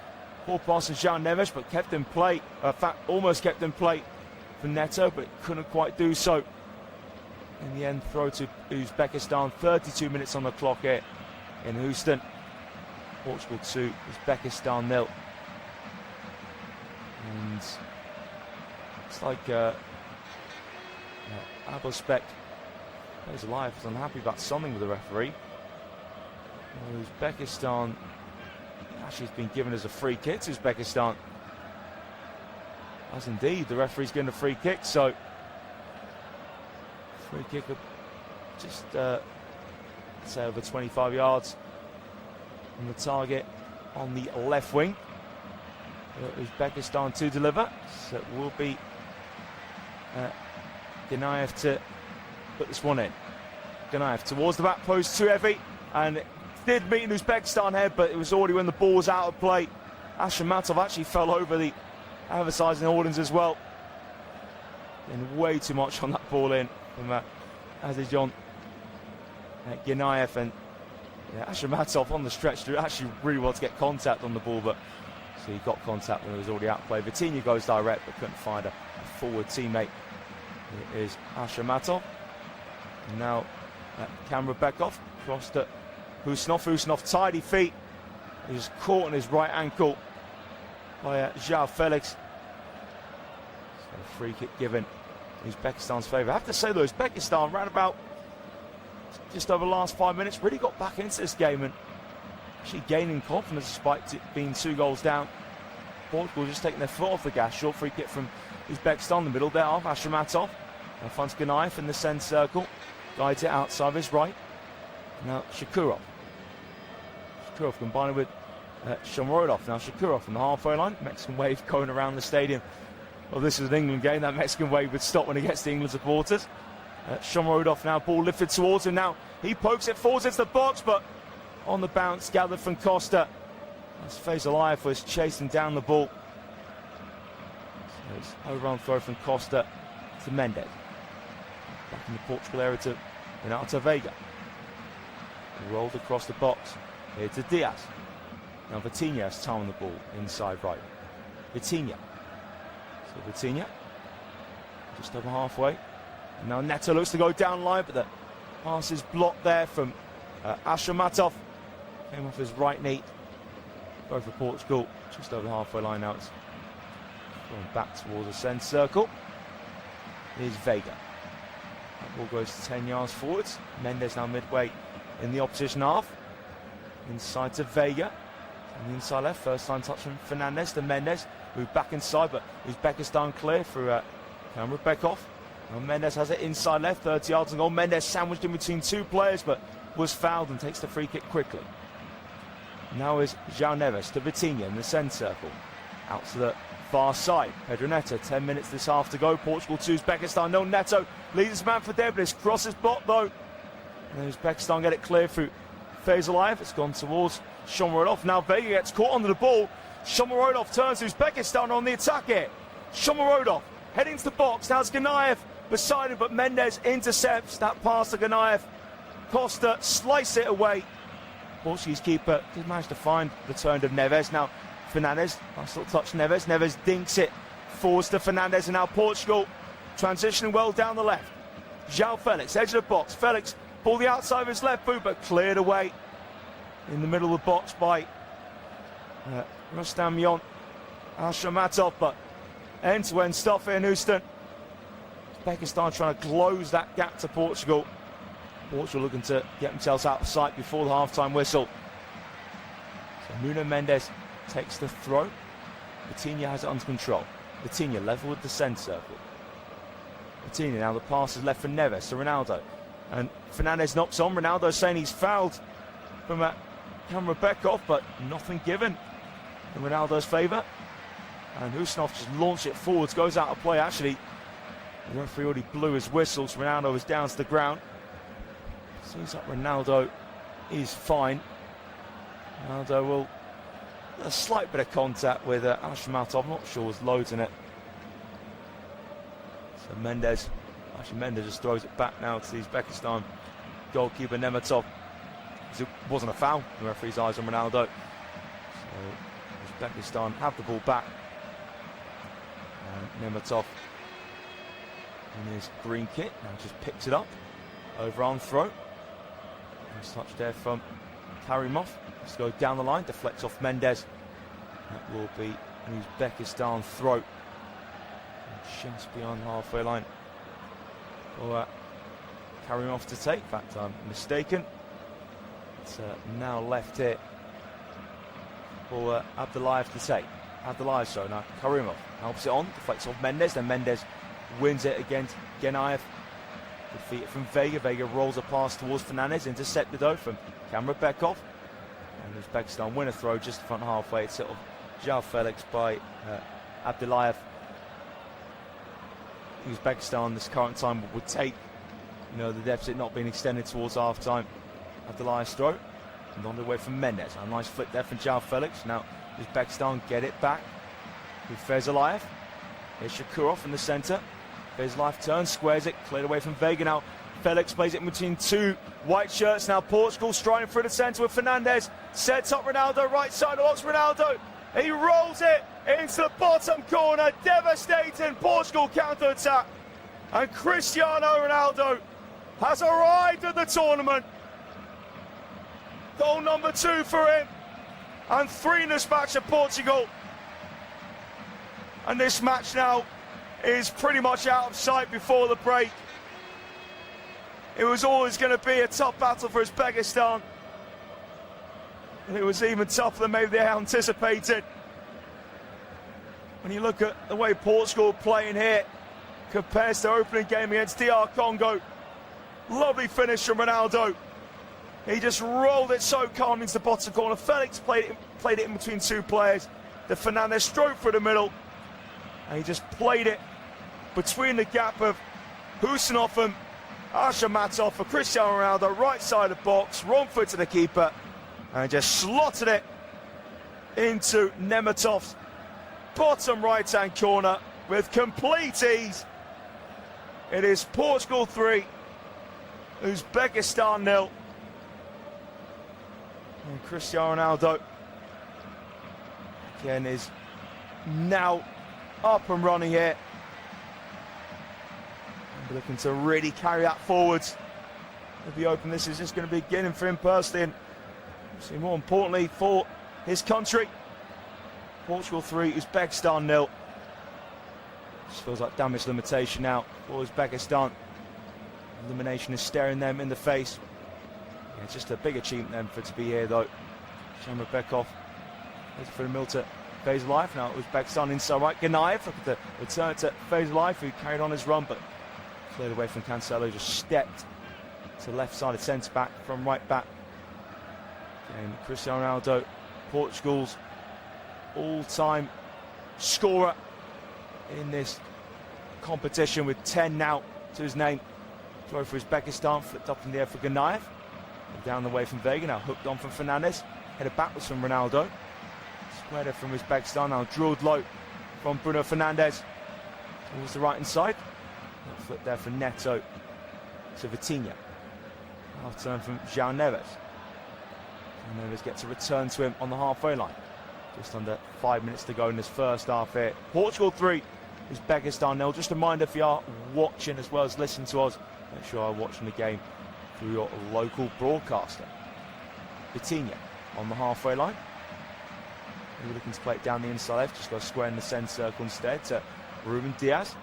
Poor pass from João Neves, but kept in play. In fact, almost kept in play for Neto, but couldn't quite do so. In the end, throw to Uzbekistan. 32 minutes on the clock here in Houston. Portugal 2, Uzbekistan 0. And it's like Abosbek plays alive, is unhappy about something with the referee. Uzbekistan actually has been given as a free kick to Uzbekistan. As indeed, the referee's given a free kick, so free kick of just say over 25 yards from the target on the left wing. Uzbekistan to deliver, so it will be Ganayev to put this one in. Ganayev towards the back post, too heavy, and it did meet an Uzbekistan head, but it was already when the ball was out of play. Ashamatov actually fell over the advertising hoardings as well. And way too much on that ball in from Azijon Ganayev, and Ashamatov on the stretch to actually really want to get contact on the ball, but so he got contact when it was already out of play. Vitinha goes direct, but couldn't find a forward teammate. It is Ashamatov. And now Kamrabekov crossed to Husinov. Husinov tidy feet. He's caught on his right ankle by João Felix. So a free kick given Uzbekistan's favour. I have to say though, Uzbekistan ran about just over the last 5 minutes, really got back into this game and actually gaining confidence despite it being 2 goals down. Portugal just taking their foot off the gas. Short free kick from Uzbekistan in the middle there of Ashamatov. Now finds Ganayev in the centre circle. Guides it outside of his right. Now Shakurov. Shakurov combining with Shomorodov. Now Shakurov from the halfway line. Mexican wave going around the stadium. Well, this is an England game. That Mexican wave would stop when it gets to England supporters. Shomorodov now, ball lifted towards him. Now he pokes it forwards into the box, but on the bounce, gathered from Costa. As Vezalayev was chasing down the ball. So it's overrun throw from Costa to Mendes. Back in the Portugal area to Renato Vega. Rolled across the box. Here to Diaz. Now Vitinha has time on the ball inside right. Vitinha. So Vitinha just over halfway. And now Neto looks to go down line, but the pass is blocked there from Ashamatov. Came off his right knee. Go for Portugal, just over the halfway line now. It's Going back towards the centre circle is Vega. That ball goes 10 yards forwards. Mendes now midway in the opposition half. Inside to Vega. On the inside left, first time touch from Fernandez to Mendes. Move back inside, but Uzbekistan clear through Kamra Bekov. And Mendes has it inside left, 30 yards and goal. Mendes sandwiched in between two players, but was fouled and takes the free kick quickly. Now is João Neves to Vitinha in the centre circle. Out to the far side. Pedro Neto, 10 minutes this half to go. Portugal 2, Uzbekistan 0. Neto leads his man for Debris. Crosses blocked though. And Uzbekistan get it clear through Fezalayev. It's gone towards Shomurodov. Now Vega gets caught under the ball. Shomurodov turns to Uzbekistan on the attack here. Shomurodov heading to the box. Now it's Ganayev beside him, but Mendes intercepts that pass to Ganayev. Costa slice it away. Portuguese keeper did manage to find the turn of Neves. Now Fernandez, nice little touch Neves. Neves dinks it forwards to Fernandez, and now Portugal transitioning well down the left. João Felix, edge of the box. Felix, ball the outside of his left boot, but cleared away in the middle of the box by Rostamion Ashamatov, but end-to-end stuff here in Houston. Uzbekistan trying to close that gap to Portugal. Portugal looking to get themselves out of sight before the half-time whistle. So Nuno Mendes takes the throw. Vitinha has it under control. Vitinha level with the centre circle. Vitinha, now the pass is left for Neves to Ronaldo. And Fernandez knocks on. Ronaldo saying he's fouled from Kamra Bekov, but nothing given in Ronaldo's favour. And Husnov just launched it forwards, goes out of play. Actually, the referee already blew his whistle, so Ronaldo is down to the ground. Seems like Ronaldo is fine. Ronaldo will a slight bit of contact with Ashmatov. I'm not sure was loads in it. So Mendes just throws it back now to the Uzbekistan goalkeeper Nemetov. It wasn't a foul. The referee's eyes on Ronaldo. So Uzbekistan have the ball back. And Nemetov in his green kit now just picks it up. Overarm throw. Nice touch there from Karimov. Let's go down the line, deflects off Mendes. That will be an Uzbekistan throw. Just beyond halfway line. For Karimov to take. In fact, I'm mistaken. It's now left here for Abdullayev to take. Abdullayev, so now Karimov helps it on, deflects off Mendes, then Mendes wins it against Genayev. Defeated from Vega. Vega rolls a pass towards Fernandez, intercepted though from Kamra Bekov. And Uzbekistan win a throw just front halfway. It's sort of João Felix by Abdullayev. Uzbekistan this current time would take, the deficit not being extended towards half time. Abdullayev's throw and on the way from Mendes. A nice flick there from João Felix. Now Uzbekistan get it back with Fezalayev. Here's Shakurov in the centre. Fezalayev turns, squares it, cleared away from Vega. Now Felix plays it in between two white shirts. Now Portugal striding through the centre with Fernandez. Sets up Ronaldo, right side of box. Ronaldo, he rolls it into the bottom corner. Devastating Portugal counter-attack. And Cristiano Ronaldo has arrived at the tournament. Goal number 2 for him. And 3 in this match of Portugal. And this match now is pretty much out of sight before the break. It was always going to be a tough battle for Uzbekistan. And it was even tougher than maybe they anticipated. When you look at the way Portugal are playing here, compared to their opening game against DR Congo, lovely finish from Ronaldo. He just rolled it so calmly into the bottom corner. Felix played it in between two players. The Fernandez stroke through the middle. And he just played it between the gap of Husanov and Ashamatov for Cristiano Ronaldo, right side of the box, wrong foot to the keeper, and just slotted it into Nematov's bottom right-hand corner with complete ease. It is Portugal 3, Uzbekistan 0. And Cristiano Ronaldo again is now up and running here. And looking to really carry that forwards. If he open, this is just going to be beginning for him personally, and see more importantly for his country. Portugal 3, Uzbekistan 0. Just feels like damage limitation now for Uzbekistan. Elimination is staring them in the face. Yeah, just a big achievement then for it to be here though. Shamrabekov goes for the mill to Feyzulayev. Now Uzbekistan inside right. Ganayev, look at the return to Feyzulayev, who carried on his run but cleared away from Cancelo, just stepped to left sided centre back from right back. And Cristiano Ronaldo, Portugal's all-time scorer in this competition with 10 now to his name. Throw for Uzbekistan, flipped up in the air for Ganayev. Down the way from Vega, now hooked on from Fernandes. Headed backwards from Ronaldo. Squared it from Uzbekistan, now drilled low from Bruno Fernandes. Towards the right hand side. Flip there for Neto to Vitinha. Half turn from João Neves. Neves gets a return to him on the halfway line. Just under 5 minutes to go in this first half here. Portugal 3, Uzbekistan 0. Just a reminder, if you are watching as well as listening to us, make sure you are watching the game through your local broadcaster. Vitinha on the halfway line. We're looking to play it down the inside left. Just got a square in the centre circle instead to Ruben Diaz.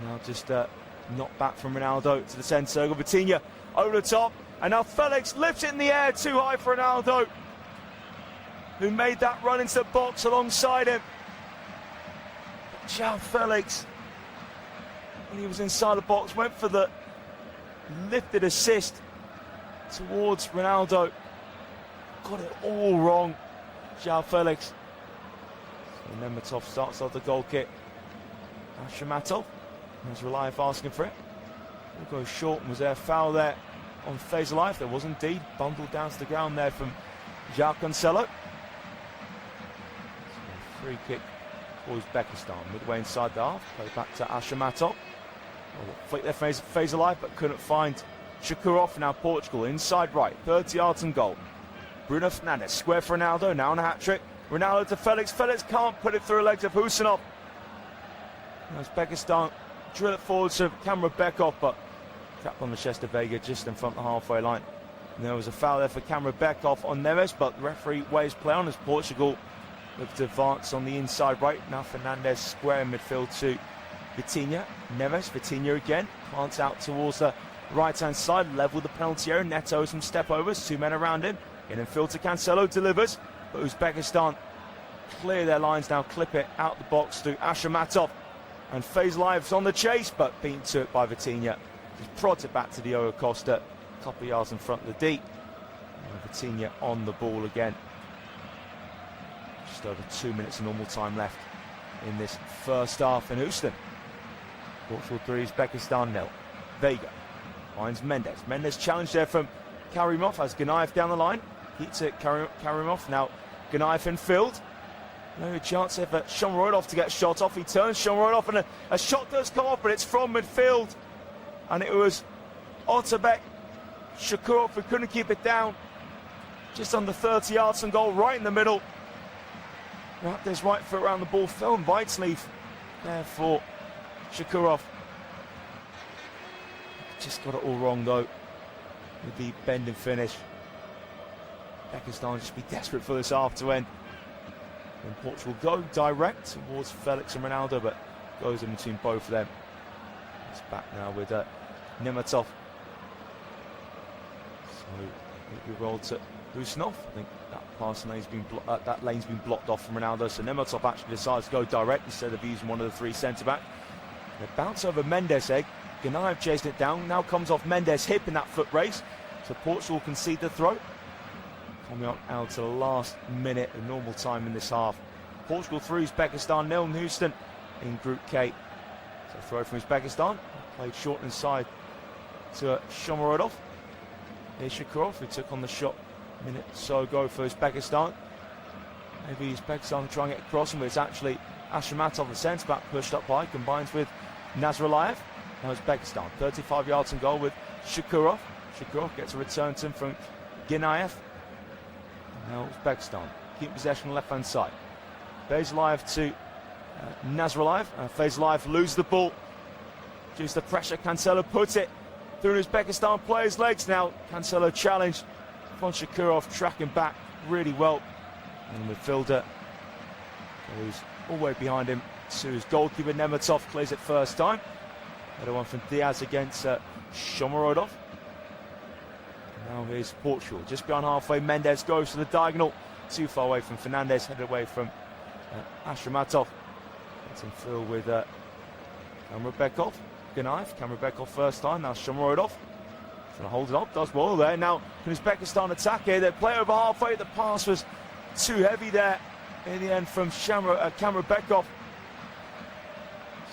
Now just knocked back from Ronaldo to the centre circle. Vitinha over the top. And now Felix lifts it in the air, too high for Ronaldo, who made that run into the box alongside him. João Felix, when he was inside the box, went for the lifted assist towards Ronaldo. Got it all wrong, João Felix. So Nematov starts off the goal kick. Shamatov, Nazarbayev asking for it. We'll go short, and was there a foul there on Feyzulayev? There was indeed. Bundled down to the ground there from João Cancelo. So free kick for Uzbekistan. Midway inside the half. Play back to Ashamatov. Flick there Feyzulayev, but couldn't find Shakurov. Now Portugal inside right. 30 yards and goal. Bruno Fernandes. Square for Ronaldo. Now on a hat-trick. Ronaldo to Felix. Felix can't put it through the legs of Husanov. Uzbekistan drill it forward to Kamrabekov, but tapped on the chest of Vega just in front of the halfway line. And there was a foul there for Kamrabekov on Neves, but the referee weighs play on as Portugal look to advance on the inside right. Now Fernandes square in midfield to Vitinha. Neves, Vitinha again, plants out towards the right-hand side, level the penalty area. Neto some step overs, 2 men around him. In field to Cancelo, delivers, but Uzbekistan clear their lines now, clip it out the box to Ashamatov. And Feyzulayev's on the chase, but beaten to it by Vitinha. Just prods it back to Diogo Costa, a couple of yards in front of the D. And Vitinha on the ball again. Just over 2 minutes of normal time left in this first half in Houston. Portugal 3, Uzbekistan 0. Vega finds Mendes. Mendes challenged there from Karimov as Ganayev down the line. Keeps it Karimov. Now Ganayev in field. No chance there for Shomurodov to get shot off. He turns Shomurodov and a shot does come off, but it's from midfield. And it was Otabek Shakurov who couldn't keep it down. Just under 30 yards from goal, right in the middle. Wrapped his right foot around the ball, fell in right sleeve there for Shakurov. Just got it all wrong though with the bend and finish. Uzbekistan just be desperate for this half to end. And Portugal go direct towards Felix and Ronaldo, but goes in between both of them. It's back now with Nematov. So we rolled to Husanov. I think that lane's been blocked off from Ronaldo. So Nematov actually decides to go direct instead of using one of the three centre-back. They bounce over Mendes. Ganayev chasing it down. Now comes off Mendes' hip in that foot race. So Portugal concede the throw. Coming on out to the last minute of normal time in this half. Portugal 3, Uzbekistan 0 in Houston in Group K. So throw from Uzbekistan. Played short inside to Shomurodov. Here's Shakurov who took on the shot a minute or so ago for Uzbekistan. Maybe Uzbekistan trying to get across him, but it's actually Ashamatov, the centre-back, pushed up high, combines with Nazarbayev. Now Uzbekistan, 35 yards and goal with Shakurov. Shakurov gets a return to him from Ganayev. Now Uzbekistan keep possession on the left-hand side. Feyzulayev to Nazarbayev. Feyzulayev loses the ball. Due to the pressure, Cancelo puts it through Uzbekistan players' legs. Now Cancelo challenged. Von Shakurov tracking back really well. And the midfielder goes all the way behind him to his goalkeeper. Nemetov clears it first time. Another one from Diaz against Shomorodov. Now here's Portugal, just beyond halfway. Mendes goes to the diagonal, too far away from Fernandez, headed away from Ashramatov. It's in field with Kamrabekov. Ganaev, Kamrabekov first time, now Shomorodov. Trying to hold it up, does well there. Now can Uzbekistan attack here? They play over halfway, the pass was too heavy there in the end from Kamrabekov.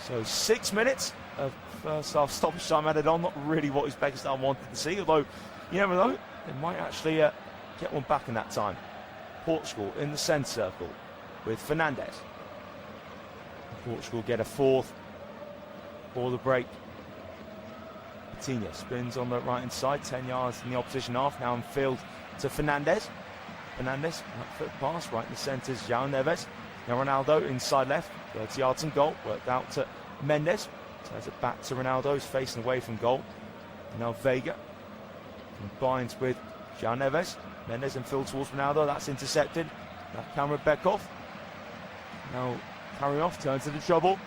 So 6 minutes of first half stoppage time added on, not really what Uzbekistan wanted to see, although you never know, they might actually get one back in that time. Portugal in the centre circle with Fernandez. Portugal get a fourth for the break. Coutinho spins on the right hand side, 10 yards in the opposition half, now in field to Fernandez. Fernandez, right foot pass, right in the centre is João Neves. Now Ronaldo inside left, 30 yards and goal, worked out to Mendes. Turns it back to Ronaldo, who's facing away from goal. Now Vega combines with João Neves. Mendes in field towards Ronaldo, that's intercepted. Now Kamrabekov. Now Karimov turns into trouble.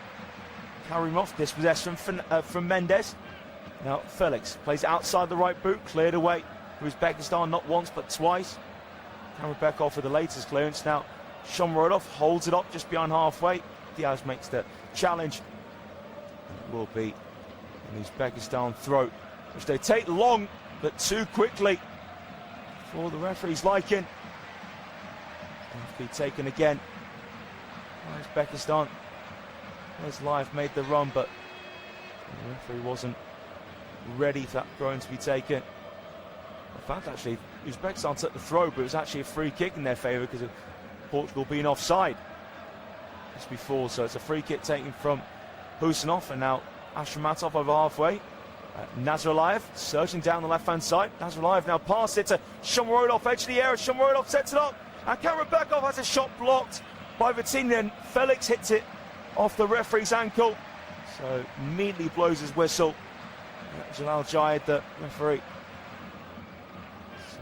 Karimov dispossessed from Mendes. Now Felix plays outside the right boot, cleared away for Uzbekistan not once but twice. Kamrabekov for the latest clearance. Now Shomorodov holds it up just beyond halfway. Diaz makes the challenge. It will be an Uzbekistan throw, which they take long but too quickly for the referee's liking. Have to be taken again. Uzbekistan. There's Live made the run, but the referee wasn't ready for that throw to be taken. In fact, actually, Uzbekistan took the throw, but it was actually a free kick in their favour because of Portugal being offside just before. So it's a free kick taken from Husanov, and now Ashramatov over halfway. Nazarlayev searching down the left-hand side. Nazarlayev now passed it to Shomorodov, edge of the area. Shomorodov sets it up, and Kamrabekov has a shot blocked by Vitinha, and Felix hits it off the referee's ankle. So immediately blows his whistle. Jalal Jayed, the referee. So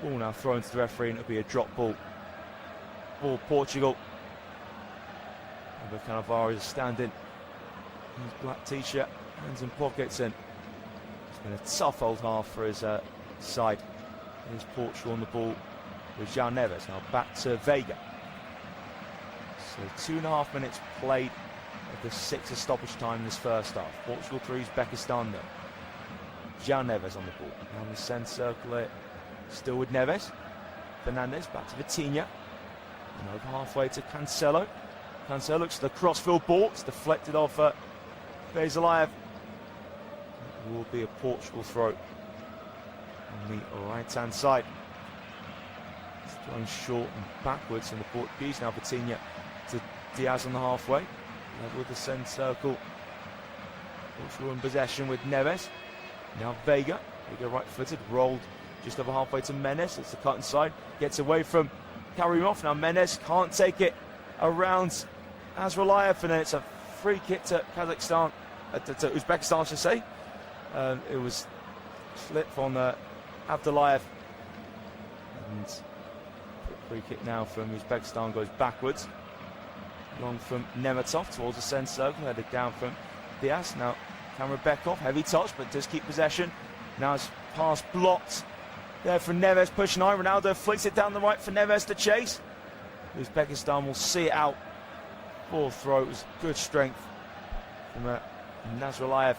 ball now thrown to the referee, and it'll be a drop ball for Portugal. Cannavaro is standing in his black t-shirt, hands in pockets, and it's been a tough old half for his side. Here's Portugal on the ball with João Neves. Now back to Vega. So 2.5 minutes played of the 6 of stoppage time in this first half. Portugal 3, Uzbekistan 0. João Neves on the ball. Now in the centre circle here, still with Neves. Fernandez back to Vitinha. And over halfway to Cancelo. Cancelo looks at the crossfield ball. It's deflected off Vezalayev. It will be a Portugal throw on the right-hand side. It's thrown short and backwards from the Portuguese. Now Vitinha to Diaz on the halfway. With the centre circle. Portugal in possession with Neves. Now Vega. Vega right-footed, rolled just over halfway to Mendes. It's the cut inside. Gets away from Karimov. Now Mendes can't take it around Nazarlayev, and then it's a free kick to Kazakhstan, to Uzbekistan, I should say. It was slip on Abdullayev, and free kick now from Uzbekistan goes backwards, long from Nemetov towards the centre circle, headed down from Diaz. Now Kamrabekov, heavy touch, but does keep possession. Now his pass blocked there from Neves, pushing on. Ronaldo flicks it down the right for Neves to chase. Uzbekistan will see it out. Ball throw, it was good strength from Nazarlayev.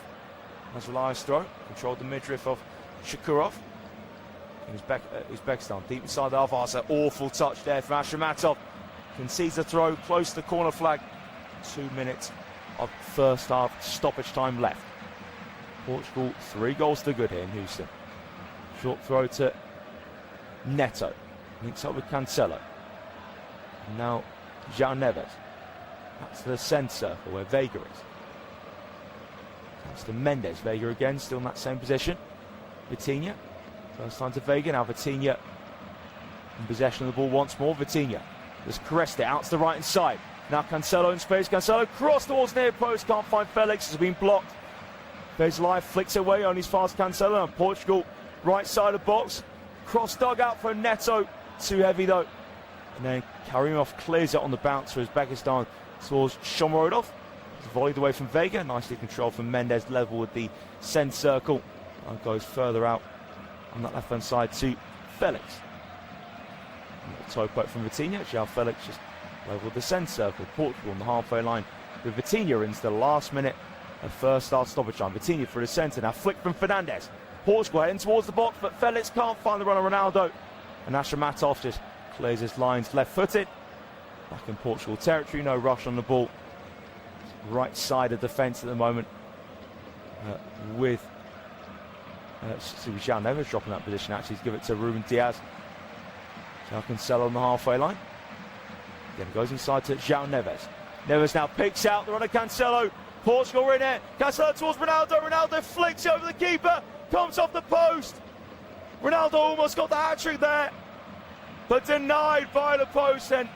Nazarlayev's throw controlled the midriff of Shakurov. Uzbekistan deep inside the half. That's an awful touch there from Ashramatov. Concedes the throw close to the corner flag. 2 minutes of first half stoppage time left. Portugal 3 goals to good here in Houston. Short throw to Neto. Links up with Cancelo. And now João Neves. That's the centre circle where Vega is. That's to Mendes. Vega again, still in that same position. Vitinha. First time to Vega. Now Vitinha in possession of the ball once more. Vitinha just caressed it out to the right hand side. Now Cancelo in space. Cancelo cross towards near post. Can't find Felix. Has been blocked. Vezalayev flicks away on his fast Cancelo. And Portugal right side of box. Cross dug out for Neto. Too heavy though. And then Karimov clears it on the bounce for Uzbekistan towards Shomurodov. It's volleyed away from Vega, nicely controlled from Mendes, level with the send circle. And goes further out on that left-hand side to Felix. Toe poke from Vitinha. João Felix just level with the send circle. Portugal on the halfway line with Vitinha into the last minute of first start stoppage time. Vitinha for the centre, now flick from Fernandez. Portugal heading towards the box, but Felix can't find the run on Ronaldo. And Ashramatov just clears his lines left-footed. Back in Portugal territory, no rush on the ball. Right side of defence at the moment with João Neves dropping that position. Actually, he's give it to Ruben Diaz. João Cancelo on the halfway line. Again, goes inside to João Neves. Neves now picks out the runner Cancelo. Portugal are in it. Cancelo towards Ronaldo. Ronaldo flicks it over the keeper. Comes off the post. Ronaldo almost got the hat-trick there, but denied by the post. And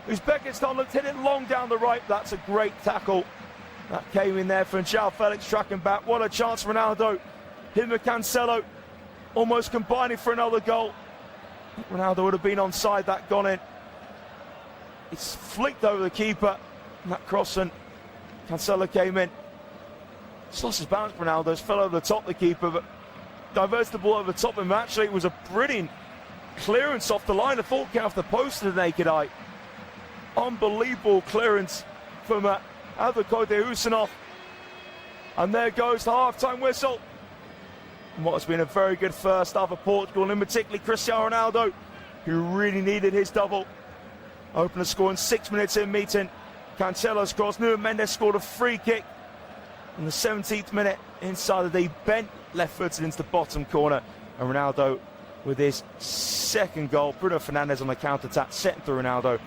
Uzbekistan looked hit it long down the right. That's a great tackle. That came in there from João Felix tracking back. What a chance, Ronaldo. Him and Cancelo almost combining for another goal. Ronaldo would have been onside, that gone in. It's flicked over the keeper. And that cross, and Cancelo came in. Just lost his balance, Ronaldo. Fell over the top of the keeper, but diverts the ball over the top of him. Actually, it was a brilliant clearance off the line. I thought came off the post to the naked eye. Unbelievable clearance from Advocaat Husanov. And there goes the half-time whistle. And what has been a very good first half of Portugal, and particularly Cristiano Ronaldo, who really needed his double. Open the score in 6 minutes in meeting. Cancelo's cross. Nuno Mendes scored a free kick in the 17th minute inside of the bent left-footed into the bottom corner. And Ronaldo with his second goal. Bruno Fernandes on the counter-attack, setting through Ronaldo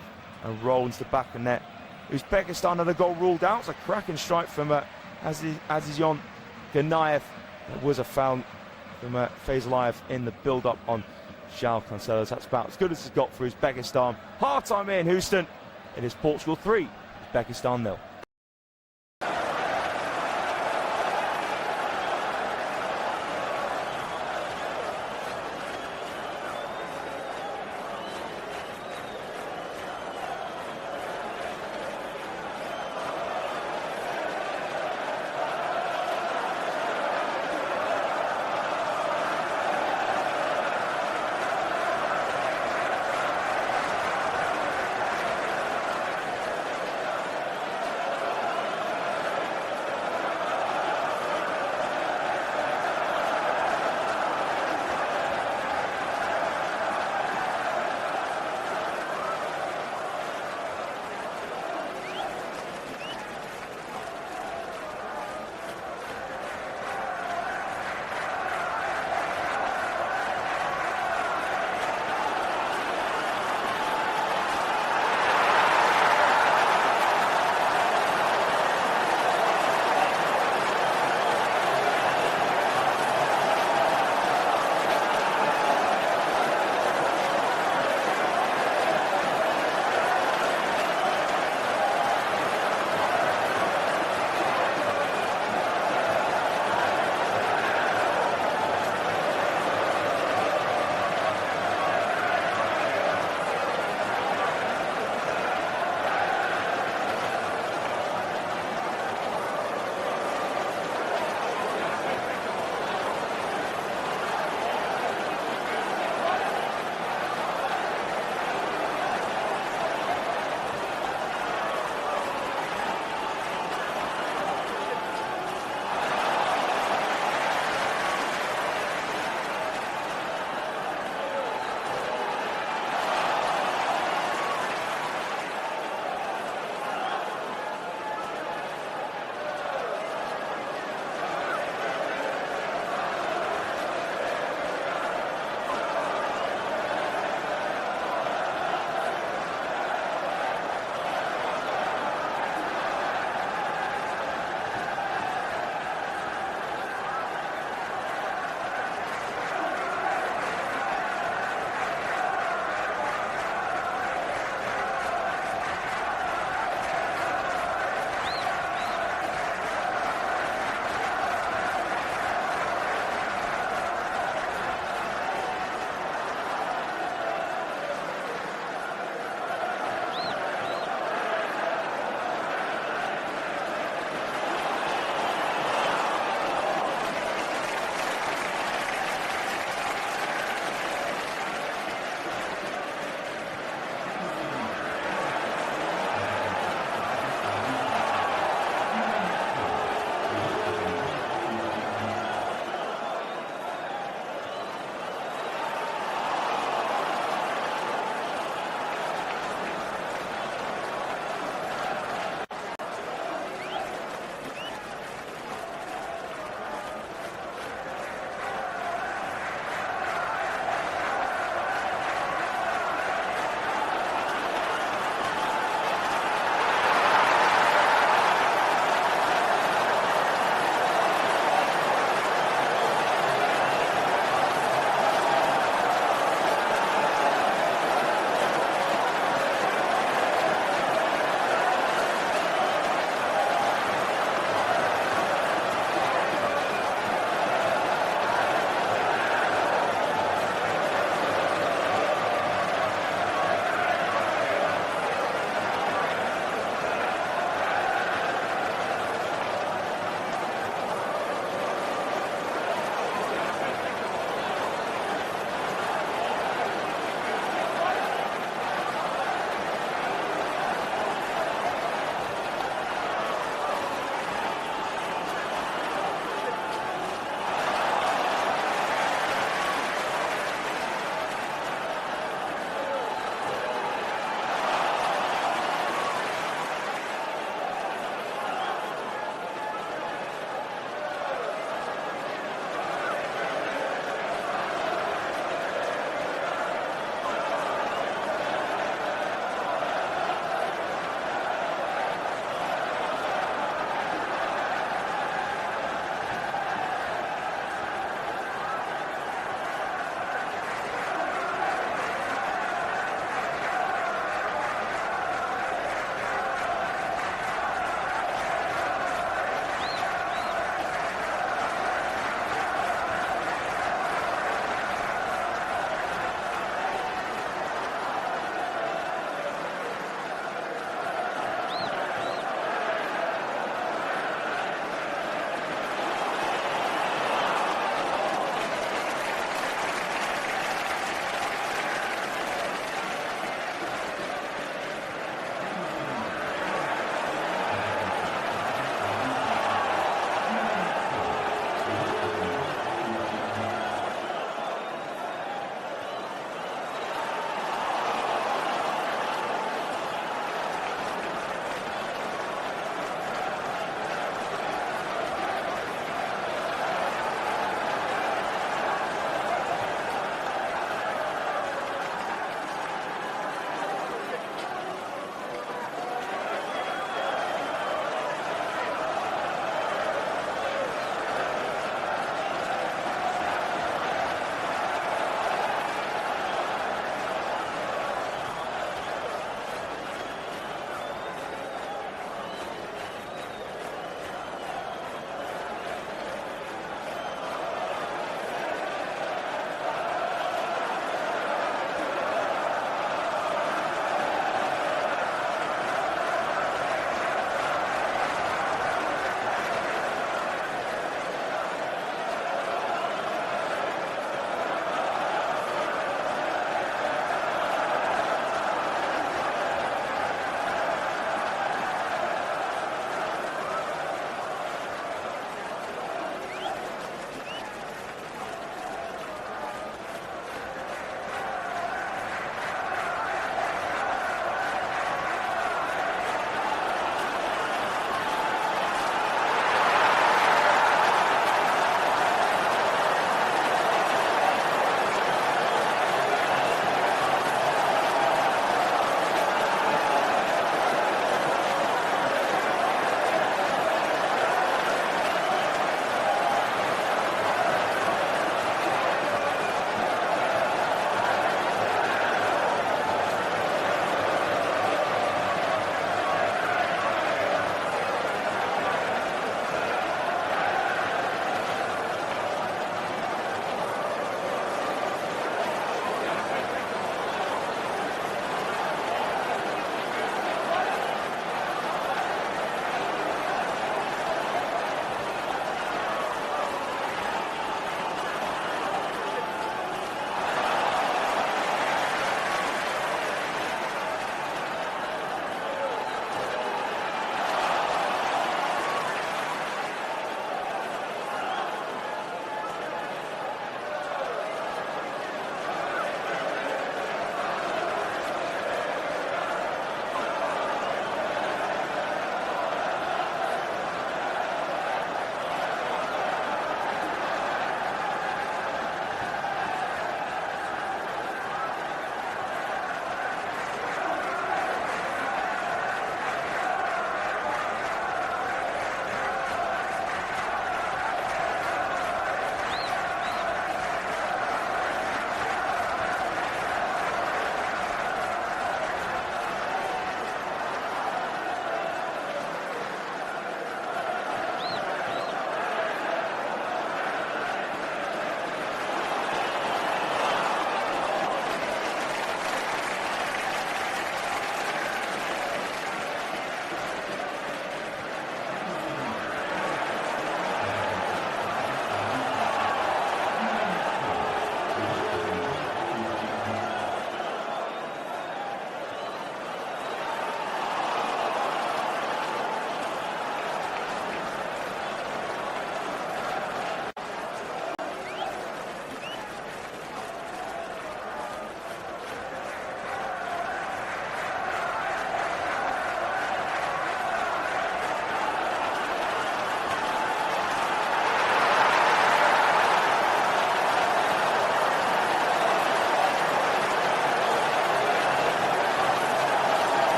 and roll into the back of net. Uzbekistan had a goal ruled out. It's a cracking strike from Azizyon Ganayev. There was a foul from Fazlayev in the build-up on João Cancelo. That's about as good as it's got for Uzbekistan. Half-time in Houston. It is Portugal 3, Uzbekistan 0.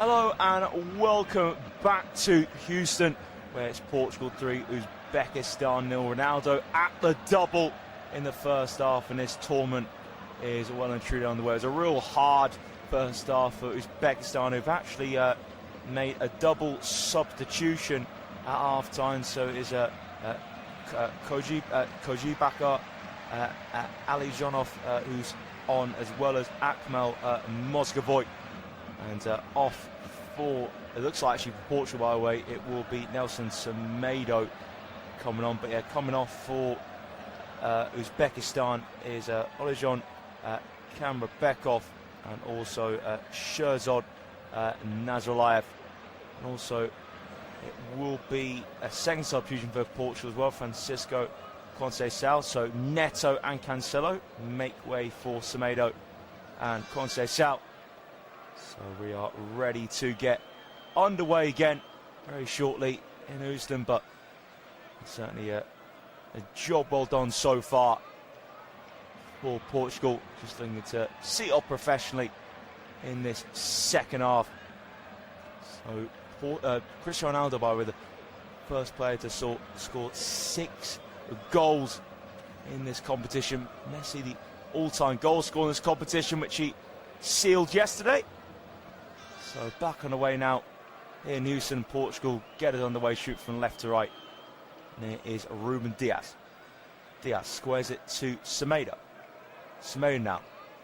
Hello and welcome back to Houston, where it's Portugal 3, Uzbekistan 0. Ronaldo at the double in the first half, and this tournament is well and truly on the way. It was a real hard first half for Uzbekistan, who've actually made a double substitution at half-time. So it is Kojibaka, Alijonov, who's on, as well as Akmal Mozgovoy. And off for, it looks like actually for Portugal, by the way, it will be Nelson Semedo coming on. But yeah, coming off for Uzbekistan is Olijon Kamrabekov, and also Sherzod Nazarlayev. And also it will be a second substitution for Portugal as well, Francisco Conceição. So Neto and Cancelo make way for Semedo and Conceição. So we are ready to get underway again very shortly in Houston, but certainly a job well done so far for Portugal. Just looking to see it up professionally in this second half. So Cristiano Ronaldo, by the way, the first player to score 6 goals in this competition. Messi, the all-time goal scorer in this competition, which he sealed yesterday. So back on the way now in Houston. Portugal get it on the way, shoot from left to right. And it is Ruben Diaz. Diaz squares it to Semedo. Semedo now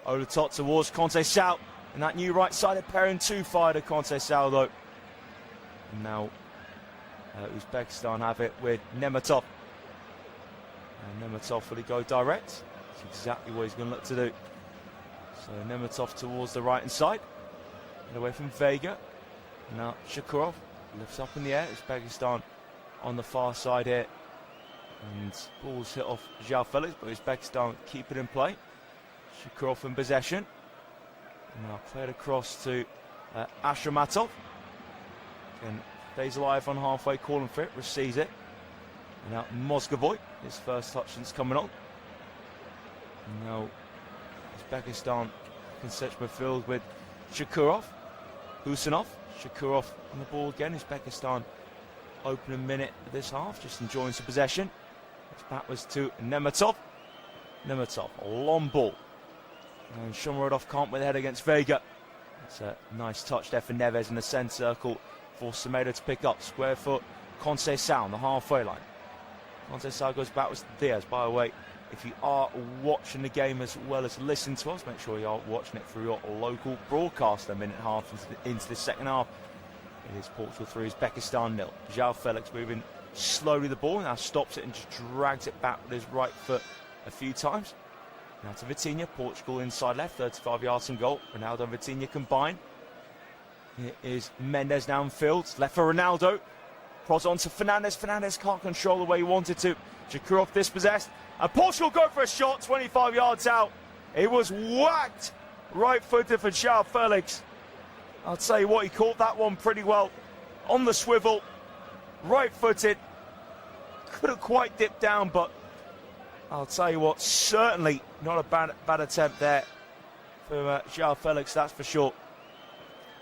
over the top towards Conceição, and that new right-sided pairing, too far to Conceição though. And now Uzbekistan have it with Nematov. And Nematov, will he go direct? That's exactly what he's going to look to do. So Nematov towards the right-hand side. And away from Vega. Now Shakurov lifts up in the air. Uzbekistan on the far side here. And ball's hit off João Felix, but Uzbekistan keep it in play. Shakurov in possession. And now played across to Ashramatov. And Fazaliyev on halfway, calling for it, receives it. And now Mozgovoy, his first touch since coming on. And now Uzbekistan can search midfield with Shakurov, Husanov, Shakurov on the ball again. Uzbekistan opening minute of this half, just enjoying some possession. It's backwards to Nematov. Nematov, a long ball. And Shomurodov can't with the head against Vega. It's a nice touch there for Neves in the centre circle for Semedo to pick up. Square foot, Conceição on the halfway line. Conceição goes backwards to Diaz. By the way, if you are watching the game as well as listening to us, make sure you are watching it through your local broadcaster. Minute and a half into the second half. It is Portugal 3, Uzbekistan 0. João Felix moving slowly the ball, now stops it and just drags it back with his right foot a few times. Now to Vitinha, Portugal inside left, 35 yards from goal. Ronaldo and Vitinha combine. It is Mendes now in field, left for Ronaldo. Cross on to Fernandes. Fernandes can't control the way he wanted to. Shakurov dispossessed. And Portugal go for a shot 25 yards out. It was whacked right-footed for João Felix. I'll tell you what, he caught that one pretty well. On the swivel, right-footed. Couldn't quite dip down, but I'll tell you what, certainly not a bad attempt there for João Felix, that's for sure.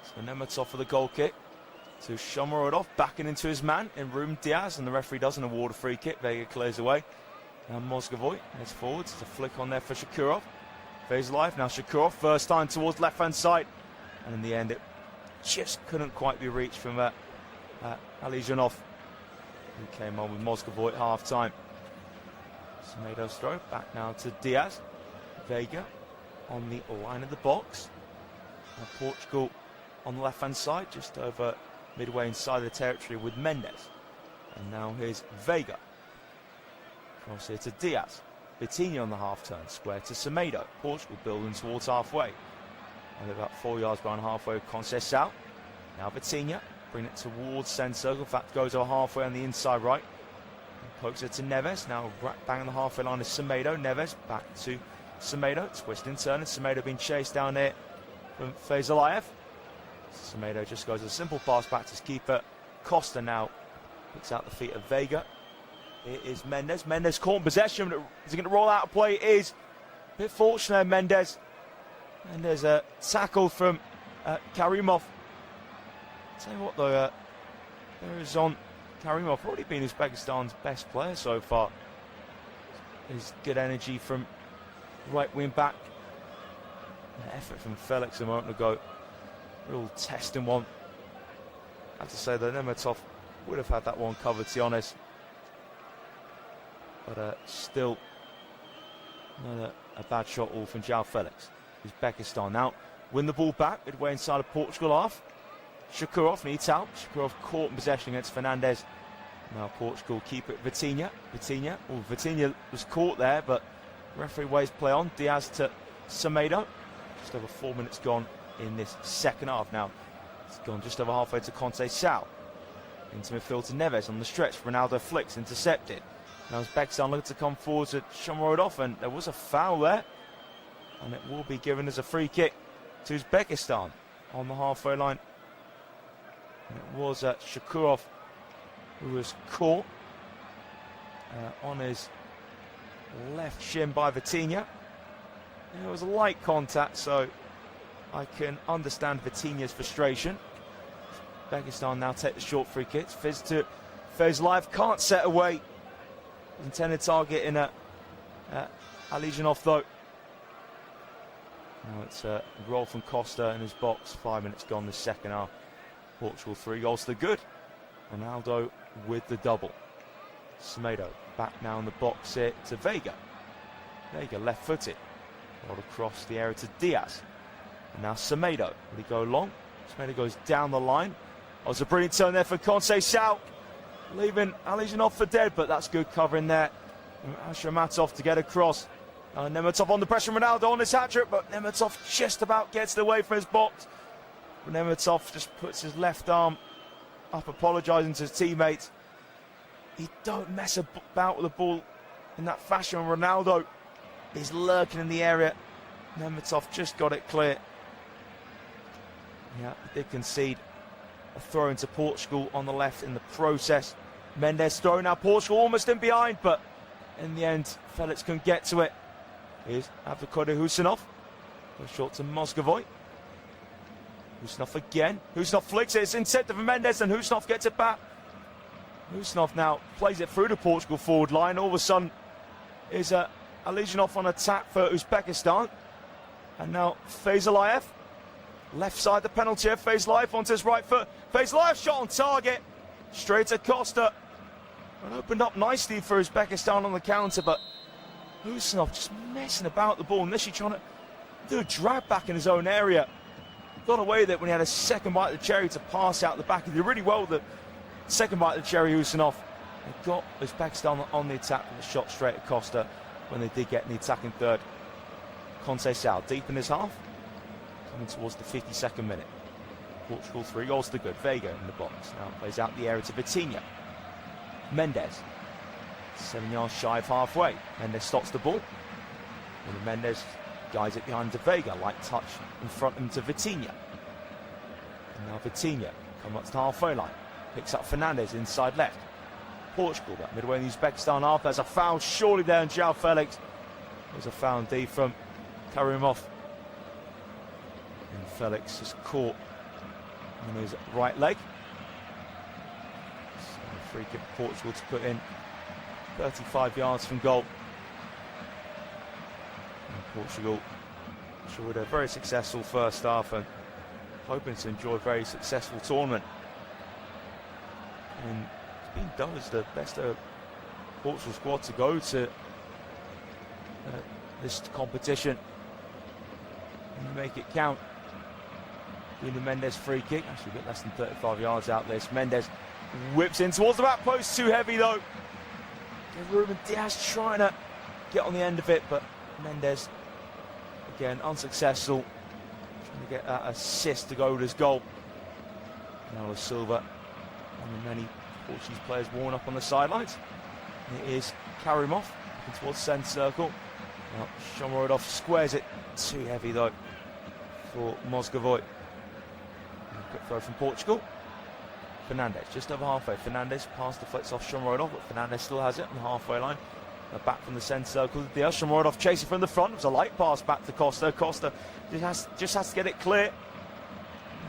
So Nematov for the goal kick to Shomurodov, backing into his man in Ruben Diaz, and the referee doesn't award a free kick. Vega clears away. Now Mozgovoy heads forwards. It's a flick on there for Shakurov. Fazaliyev, now Shakurov, first time towards left-hand side. And in the end, it just couldn't quite be reached from Alijonov, who came on with Mozgovoy at half-time. Semedo's throw, back now to Diaz. Vega on the line of the box. Now Portugal on the left-hand side, just over midway inside the territory with Mendes. And now here's Vega. Cross here to Diaz. Vitinha on the half-turn, square to Semedo. Portugal building towards halfway. And about 4 yards behind halfway with Conceição. Now Vitinha, bring it towards centre circle. In fact, goes over halfway on the inside right. And pokes it to Neves. Now bang on the halfway line is Semedo. Neves back to Semedo. Twist and turn. And Semedo being chased down there from Fazaliyev. Semedo just goes a simple pass back to his keeper. Costa now picks out the feet of Vega. It is Mendes. Mendes caught in possession. Is he going to roll out of play? It is. A bit fortunate, Mendes. And there's a tackle from Karimov. Tell you what though, there is on Karimov, already been Uzbekistan's best player so far. There's good energy from right wing back. An effort from Felix a moment ago. Real testing one. I have to say that Nemetov would have had that one covered, to be honest. But still, not a bad shot all from João Felix. Uzbekistan now win the ball back midway inside of Portugal half. Shakurov needs help. Shakurov caught in possession against Fernandes. Now Portugal keep it Vitinha. Vitinha was caught there, but referee waves play on. Diaz to Semedo. Just over 4 minutes gone in this second half now. It's gone just over halfway to Conceição. Into midfield to Neves on the stretch. Ronaldo flicks, intercepted. Now Uzbekistan looking to come forward to Shomurodov, and there was a foul there. And it will be given as a free kick to Uzbekistan on the halfway line. And it was Shakurov who was caught on his left shin by Vitinha. It was a light contact, so I can understand Vitinha's frustration. Uzbekistan now take the short free kicks. Fizz to Fezlive, can't set away. Intended target in Alijanov though. Now it's a roll from Costa in his box. 5 minutes gone the second half. Portugal 3 goals to good. Ronaldo with the double. Semedo back now in the box here to Vega. Vega left footed. Rolled across the area to Diaz. And now Semedo. Will he go long? Semedo goes down the line. Oh, it's a brilliant turn there for Conceição. Leaving Alijanov for dead, but that's good covering there. Ashramatov to get across. Nemetov on the pressure. Ronaldo on his hat-trick, but Nemetov just about gets it away from his box. But Nemetov just puts his left arm up, apologising to his teammates. He don't mess about with the ball in that fashion. Ronaldo is lurking in the area. Nemetov just got it clear. Yeah, he did concede a throw into Portugal on the left in the process. Mendes throw now. Portugal almost in behind, but in the end, Felix couldn't get to it. Here's Avdokode Husanov. Goes short to Moscovoy. Husanov again. Husanov flicks it. It's intercepted for Mendes, and Husanov gets it back. Husanov now plays it through the Portugal forward line. All of a sudden, is Alijanov on attack for Uzbekistan. And now Fezlive. Left side the penalty. Fezlive onto his right foot. Fezlive shot on target. Straight to Costa. And opened up nicely for Uzbekistan on the counter, but Husanov just messing about the ball, initially trying to do a drag back in his own area. Got away with it when he had a second bite of the cherry to pass out the back. He did really well with the second bite of the cherry, Husanov. And got Uzbekistan on the attack with a shot straight at Costa when they did get in the attacking third. Conceição deep in his half. Coming towards the 52nd minute. Portugal 3 goals to good. Vega in the box. Now plays out the area to Vitinha. Mendes. 7 yards shy of halfway. Mendes stops the ball. And Mendes guides it behind to Vega. Light touch in front of him to Vitinha. And now Vitinha comes up to the halfway line. Picks up Fernandes inside left. Portugal back midway in the Uzbekistan half. There's a foul surely there on João Felix. There's a foul indeed from Karimov. And Felix is caught on his right leg. So a free kick for Portugal to put in 35 yards from goal. And Portugal showed a very successful first half and hoping to enjoy a very successful tournament. And it's been done as the best Portugal squad to go to this competition and make it count. Doing the Mendes free kick, actually a bit less than 35 yards out this. Mendes whips in towards the back post, too heavy though. Ruben Diaz trying to get on the end of it, but Mendes again unsuccessful. Trying to get that assist to go with his goal. Now Silva, one of the many Portuguese players worn up on the sidelines. And it is Karimov looking towards the centre circle. Now Shomurodov squares it, too heavy though for Moscovoy. Quick throw from Portugal. Fernandes just over halfway. Fernandes pass deflects off Shomurodov, but Fernandes still has it on the halfway line. Back from the centre circle to Diaz. Shomurodov chasing from the front. It was a light pass back to Costa. Costa just has to get it clear.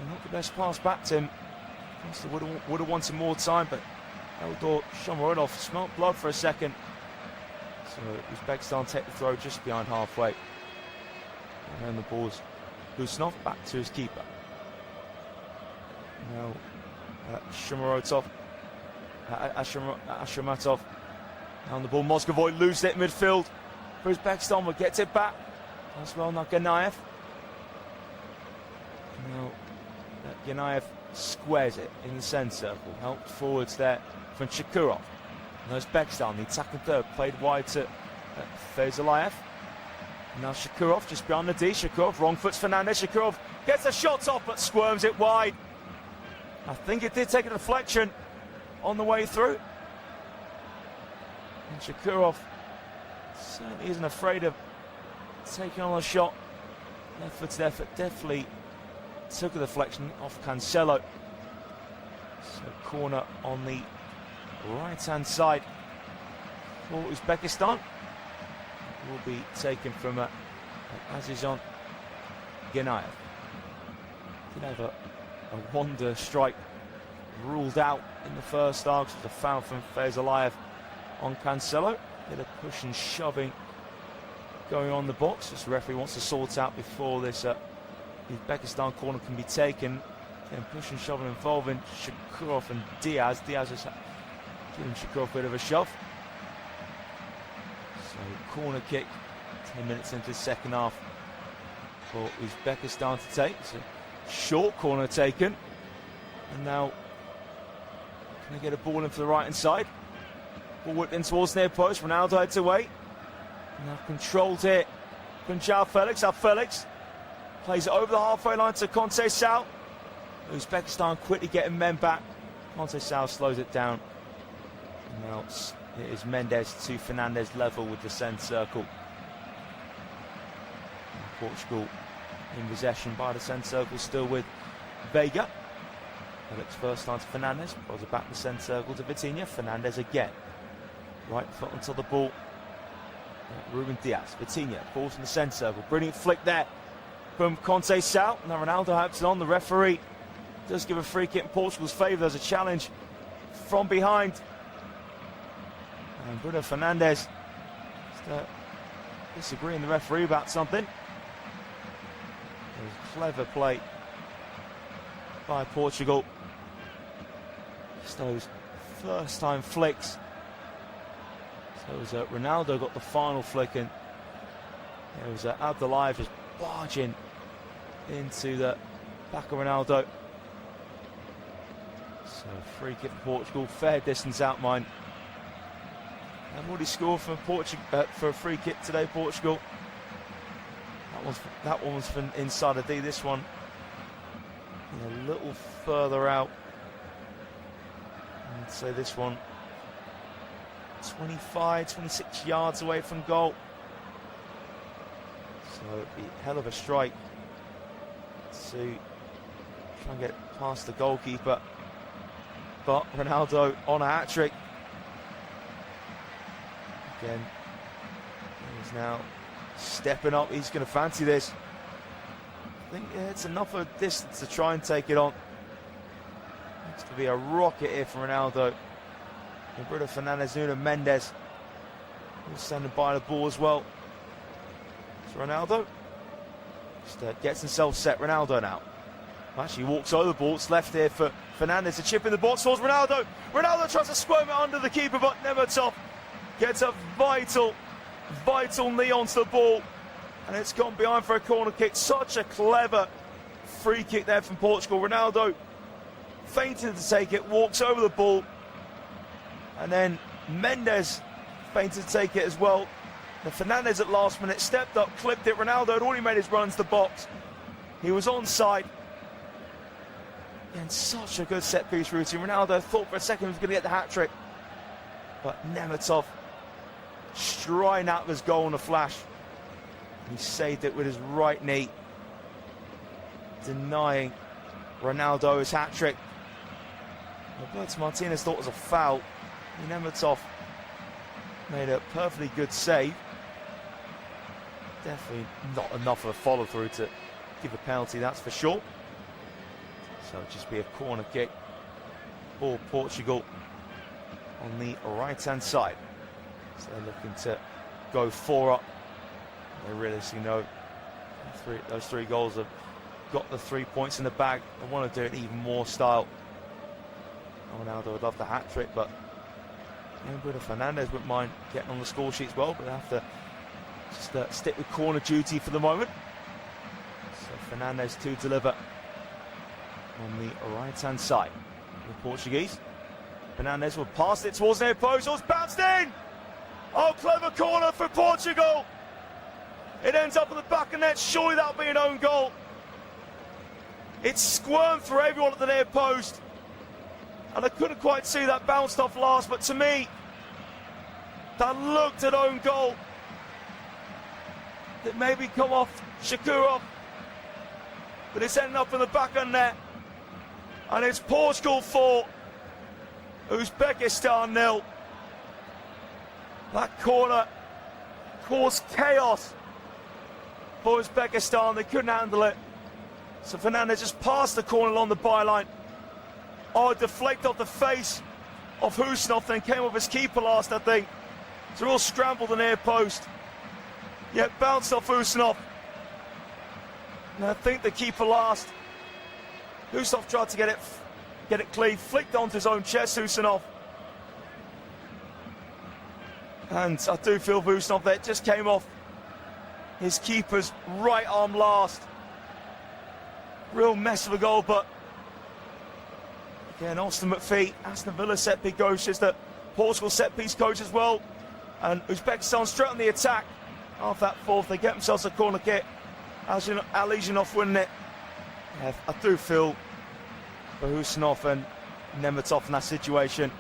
Not the best pass back to him. Would have wanted more time, but Eldor Shomurodov smelt blood for a second. So Uzbekistan take the throw just behind halfway. And then the ball's Husnov back to his keeper. Now Ashramatov. On the ball, Moscovoy loses it midfield. For Uzbekistan, but gets it back. As well, now Ganayev. Now Ganayev squares it in the centre circle. Helped forwards there from Shakurov. And Uzbekistan, the attacking third, played wide to Fezalayev. Now Shakurov just behind the D. Shakurov, wrong foots Fernandez. Shakurov gets a shot off but squirms it wide. I think it did take a deflection on the way through. And Shakurov certainly isn't afraid of taking on a shot. Left foot's effort definitely took a deflection off Cancelo. So corner on the right-hand side for Uzbekistan. Will be taken from Azizon Ganayev. Did have a wonder strike ruled out in the first half. It was a foul from Fezalayev on Cancelo. Bit of push and shoving going on the box. This referee wants to sort out before this Uzbekistan corner can be taken. Again, push and shoving involving Shakurov and Diaz. Diaz is giving Shakurov a bit of a shove. So corner kick 10 minutes into the second half for Uzbekistan to take. It's a short corner taken. And now can they get a ball in for the right hand side? Ball whipped in towards near post. Ronaldo heads away. Now controlled it from João Felix. Now Felix plays it over the halfway line to Conte Sal. Uzbekistan quickly getting men back. Conte Sal slows it down. And now it is Mendes to Fernandez level with the centre circle. And Portugal in possession by the centre circle, still with Vega. Felix first time to Fernandez. Throws it back in the centre circle to Vitinha. Fernandez again. Right foot onto the ball. Ruben Diaz. Vitinha balls in the centre circle. Brilliant flick there from Conte Sal. Now Ronaldo helps it on. The referee does give a free kick in Portugal's favour. There's a challenge from behind. And Bruno Fernandes disagreeing with the referee about something. It was clever play by Portugal. Just those first time flicks. So it was Ronaldo got the final flick, and it was Abdullayev just barging into the back of Ronaldo. So free kick for Portugal, fair distance out mine. They've already scored for a free kick today, Portugal. That one was from inside the D. This one a little further out. I'd say this one 25, 26 yards away from goal. So it'd be a hell of a strike to try and get past the goalkeeper. But Ronaldo on a hat-trick. Again, he's now stepping up. He's going to fancy this. I think it's enough of a distance to try and take it on. It's going to be a rocket here from Ronaldo. And Bruno Fernandes, Nuno Mendes all standing by the ball as well. So Ronaldo just gets himself set. Ronaldo now actually walks over the ball. It's left here for Fernandes. A chip in the box towards Ronaldo. Ronaldo tries to squirm it under the keeper, but never top. Gets a vital knee onto the ball, and it's gone behind for a corner kick. Such a clever free kick there from Portugal. Ronaldo feinted to take it, walks over the ball, and then Mendes feinted to take it as well. And Fernandes at last minute stepped up, clipped it. Ronaldo had already made his run to the box. He was onside. And such a good set piece routine. Ronaldo thought for a second he was going to get the hat trick, but Nemetov striding out of his goal in a flash. He saved it with his right knee, denying Ronaldo his hat trick. Roberto Martinez thought it was a foul. Nemetov made a perfectly good save. Definitely not enough of a follow through to give a penalty, that's for sure. So it'll just be a corner kick for Portugal on the right-hand side. So they're looking to go 4 up. They realistically know those 3 goals have got the 3 points in the bag. They want to do it even more style. Ronaldo would love the hat-trick, but Bruno Fernandes wouldn't mind getting on the score sheet as well, but they have to just stick with corner duty for the moment. So Fernandes to deliver on the right-hand side. The Portuguese. Fernandes will pass it towards near post. Oh, it's bounced in! Oh, clever corner for Portugal! It ends up on the back of net. Surely that'll be an own goal. It squirmed through everyone at the near post. And I couldn't quite see that bounced off last, but to me, that looked an own goal. That maybe come off Shakurov, but it's ending up in the back of net. And it's Portugal 4, Uzbekistan 0. That corner caused chaos for Uzbekistan. They couldn't handle it. So Fernandes just passed the corner along the byline. Oh, deflect off the face of Husanov, then came off his keeper last, I think. So all scrambled the near post. Yet bounced off Husanov. And I think the keeper last. Husanov tried to get it clean, flicked onto his own chest, Husanov. And I do feel Husanov there, it just came off his keeper's right arm last. Real mess of a goal, but again, Austin McPhee, Aston Villa set-piece coach, is the Portugal set-piece coach as well. And Uzbekistan straight on the attack. After that 4th, they get themselves a corner kick. Alizhanov winning it. Yeah, I do feel for Husanov and Nemetov in that situation.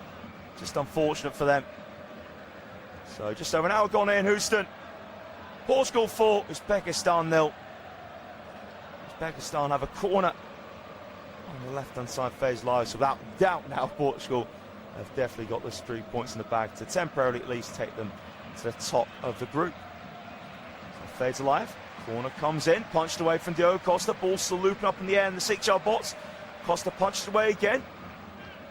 Just unfortunate for them. So just over an hour gone in Houston. Portugal 4, Uzbekistan 0. Uzbekistan have a corner on the left-hand side phase live, so without doubt now Portugal have definitely got those 3 points in the bag to temporarily at least take them to the top of the group. So fades alive, corner comes in, punched away from Diogo Costa, ball still looping up in the air in the 6-yard box. Costa punched away again,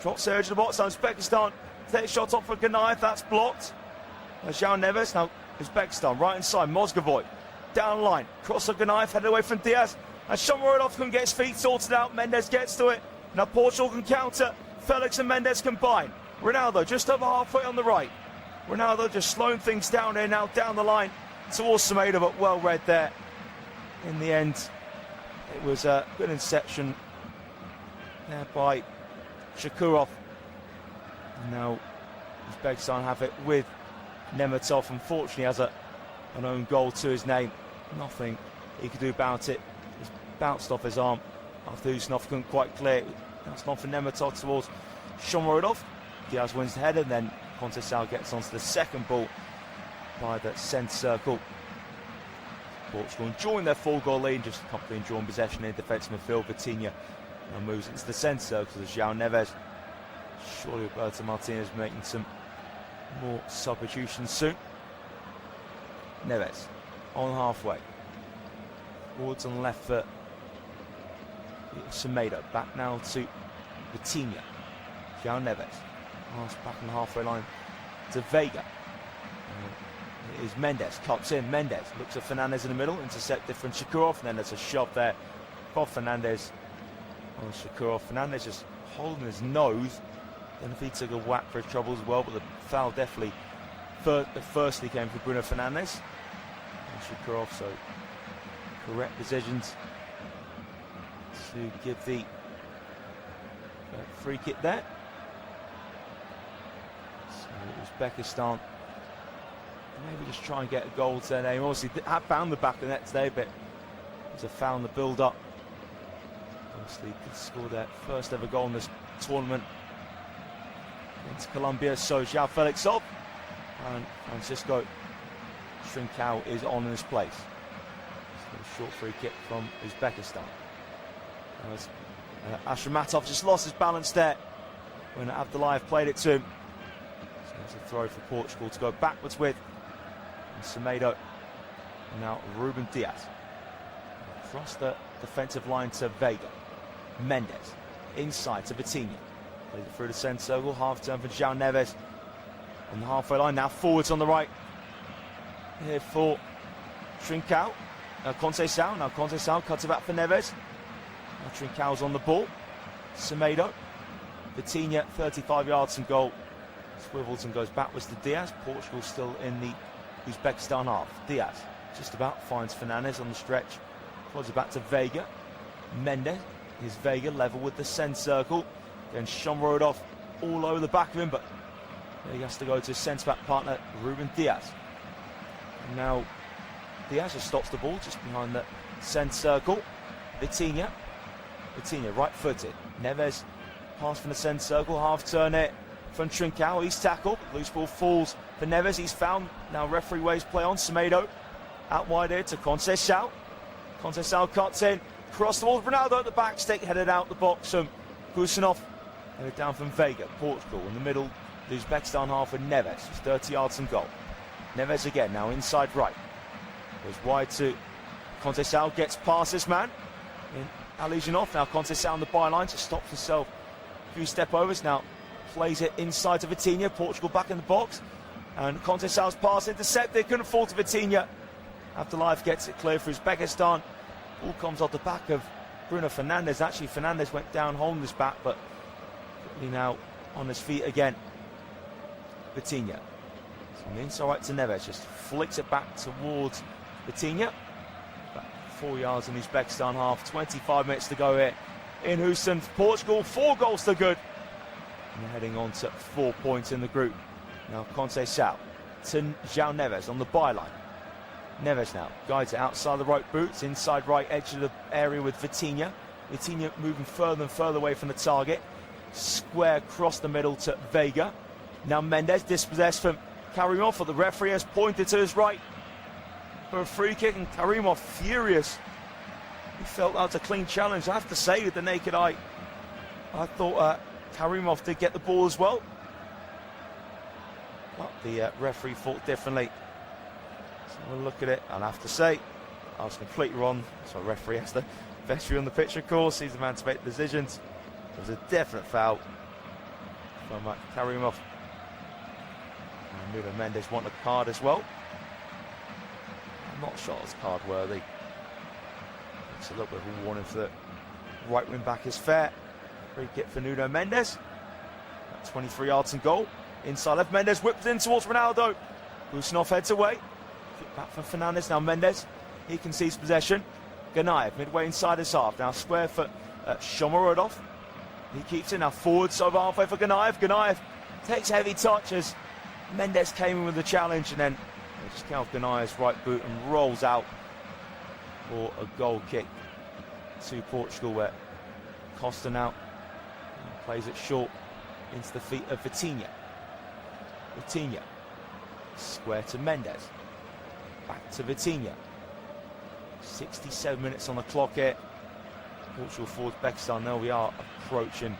drops the edge of the box, now Uzbekistan takes shot off for Ganayev, that's blocked. João Neves, now Uzbekistan right inside, Mozgovoy down the line, cross of Ganayev, headed away from Diaz. And Shomurodov can get his feet sorted out. Mendes gets to it. Now Portugal can counter. Felix and Mendes combine. Ronaldo just over halfway on the right. Ronaldo just slowing things down here now, down the line towards Semedo, but well read there. In the end, it was a good inception there by Shakurov. Now Uzbekistan have it with Nemetov. Unfortunately, has an own goal to his name. Nothing he could do about it. Bounced off his arm after Husanov couldn't quite clear it. Bounced on for Nemetov towards Shomurodov. Diaz wins the header, and then Contessao gets onto the second ball by the centre circle. Portugal enjoying their 4-goal lead, just comfortably enjoying possession in defensive midfield. Vitinha now moves into the centre circle as João Neves. Surely Roberto Martinez making some more substitutions soon. Neves on halfway. Forwards on the left foot. Semedo back now to Vitinha. João Neves. Pass back on the halfway line to Vega. It is Mendes. Cuts in. Mendes looks at Fernandes in the middle. Intercepted from Shakurov. And then there's a shove there for Fernandes on Shakurov. Fernandes just holding his nose. Then if he took a whack for his trouble as well. But the foul definitely firstly came from Bruno Fernandes. And Shakurov, so correct decisions to give the free kick there. So Uzbekistan maybe just try and get a goal to their name. Obviously have found the back of the net today, but it was a foul in the build-up. Obviously could score their first ever goal in this tournament against Colombia. So João Felix up, and Francisco Trincao is on in his place. So a short free kick from Uzbekistan. Ashramatov just lost his balance there when Abdullayev played it to him. So there's a throw for Portugal to go backwards with. And Semedo, and now Ruben Diaz. Across the defensive line to Vega. Mendes inside to Vitinha. Plays it through the centre circle, half turn for João Neves. On the halfway line, now forwards on the right. Here for Trincao. Conceição. Now Conceição cuts it back for Neves. Now Trincão's on the ball. Semedo. Vitinha, 35 yards and goal. Swivels and goes backwards to Diaz. Portugal still in the Uzbekistan half. Diaz just about finds Fernandes on the stretch. Throws it back to Vega. Mendes. Here's Vega level with the centre circle. Then Shomrod off all over the back of him, but he has to go to his centre-back partner, Ruben Diaz. And now Diaz just stops the ball just behind the centre circle. Vitinha right-footed. Neves pass from the centre circle, half-turn it from Trincao. He's tackled. Loose ball falls for Neves. He's found. Now referee waves play on. Semedo out wide here to Conceição. Conceição cuts in. Cross the ball. Ronaldo at the back stick, headed out the box from Kusanov. Headed down from Vega. Portugal in the middle. The Uzbekistan half with Neves. It's 30 yards and goal. Neves again, now inside right. Goes wide to Conceição, gets past this man. Alizhinov, now Conceição on the byline, just stops himself. A few step overs, now plays it inside to Vitinha. Portugal back in the box. And Conceição's pass intercepted, couldn't fall to Vitinha. Afterlife gets it clear for Uzbekistan. Ball comes off the back of Bruno Fernandes. Actually, Fernandes went down holding his back, but now on his feet again. Vitinha. From the inside right to Neves, just flicks it back towards Vitinha. About 4 yards in the Uzbekistan half. 25 minutes to go here in Houston. Portugal, 4 goals to good. And they're heading on to 4 points in the group. Now Conceição to João Neves on the byline. Neves now guides it outside the right boots, inside right edge of the area with Vitinha. Vitinha moving further and further away from the target. Square across the middle to Vega. Now Mendes dispossessed from Karimov, but the referee has pointed to his right for a free kick, and Karimov furious. He felt that was a clean challenge. I have to say, with the naked eye, I thought Karimov did get the ball as well. But the referee thought differently. So we'll look at it, and I have to say, I was completely wrong. So the referee has the best view on the pitch, of course. He's the man to make the decisions. There's a definite foul from Karimov. And Nuno Mendes want a card as well. I'm not sure it's card worthy. It's a little bit of a warning for the right wing back is fair. Free kick for Nuno Mendes. 23 yards and goal. Inside left, Mendes whips in towards Ronaldo. Kusanov heads away. Kick back for Fernandes. Now Mendes, he concedes possession. Ganayev midway inside his half. Now square for Shomorodov. He keeps it now forwards over halfway for Ganayev. Ganayev takes a heavy touch as Mendes came in with the challenge, and then just count Ganayev's right boot and rolls out for a goal kick to Portugal, where Costa now plays it short into the feet of Vitinha. Vitinha square to Mendes, back to Vitinha. 67 minutes on the clock here. Portugal for Uzbekistan. Now we are approaching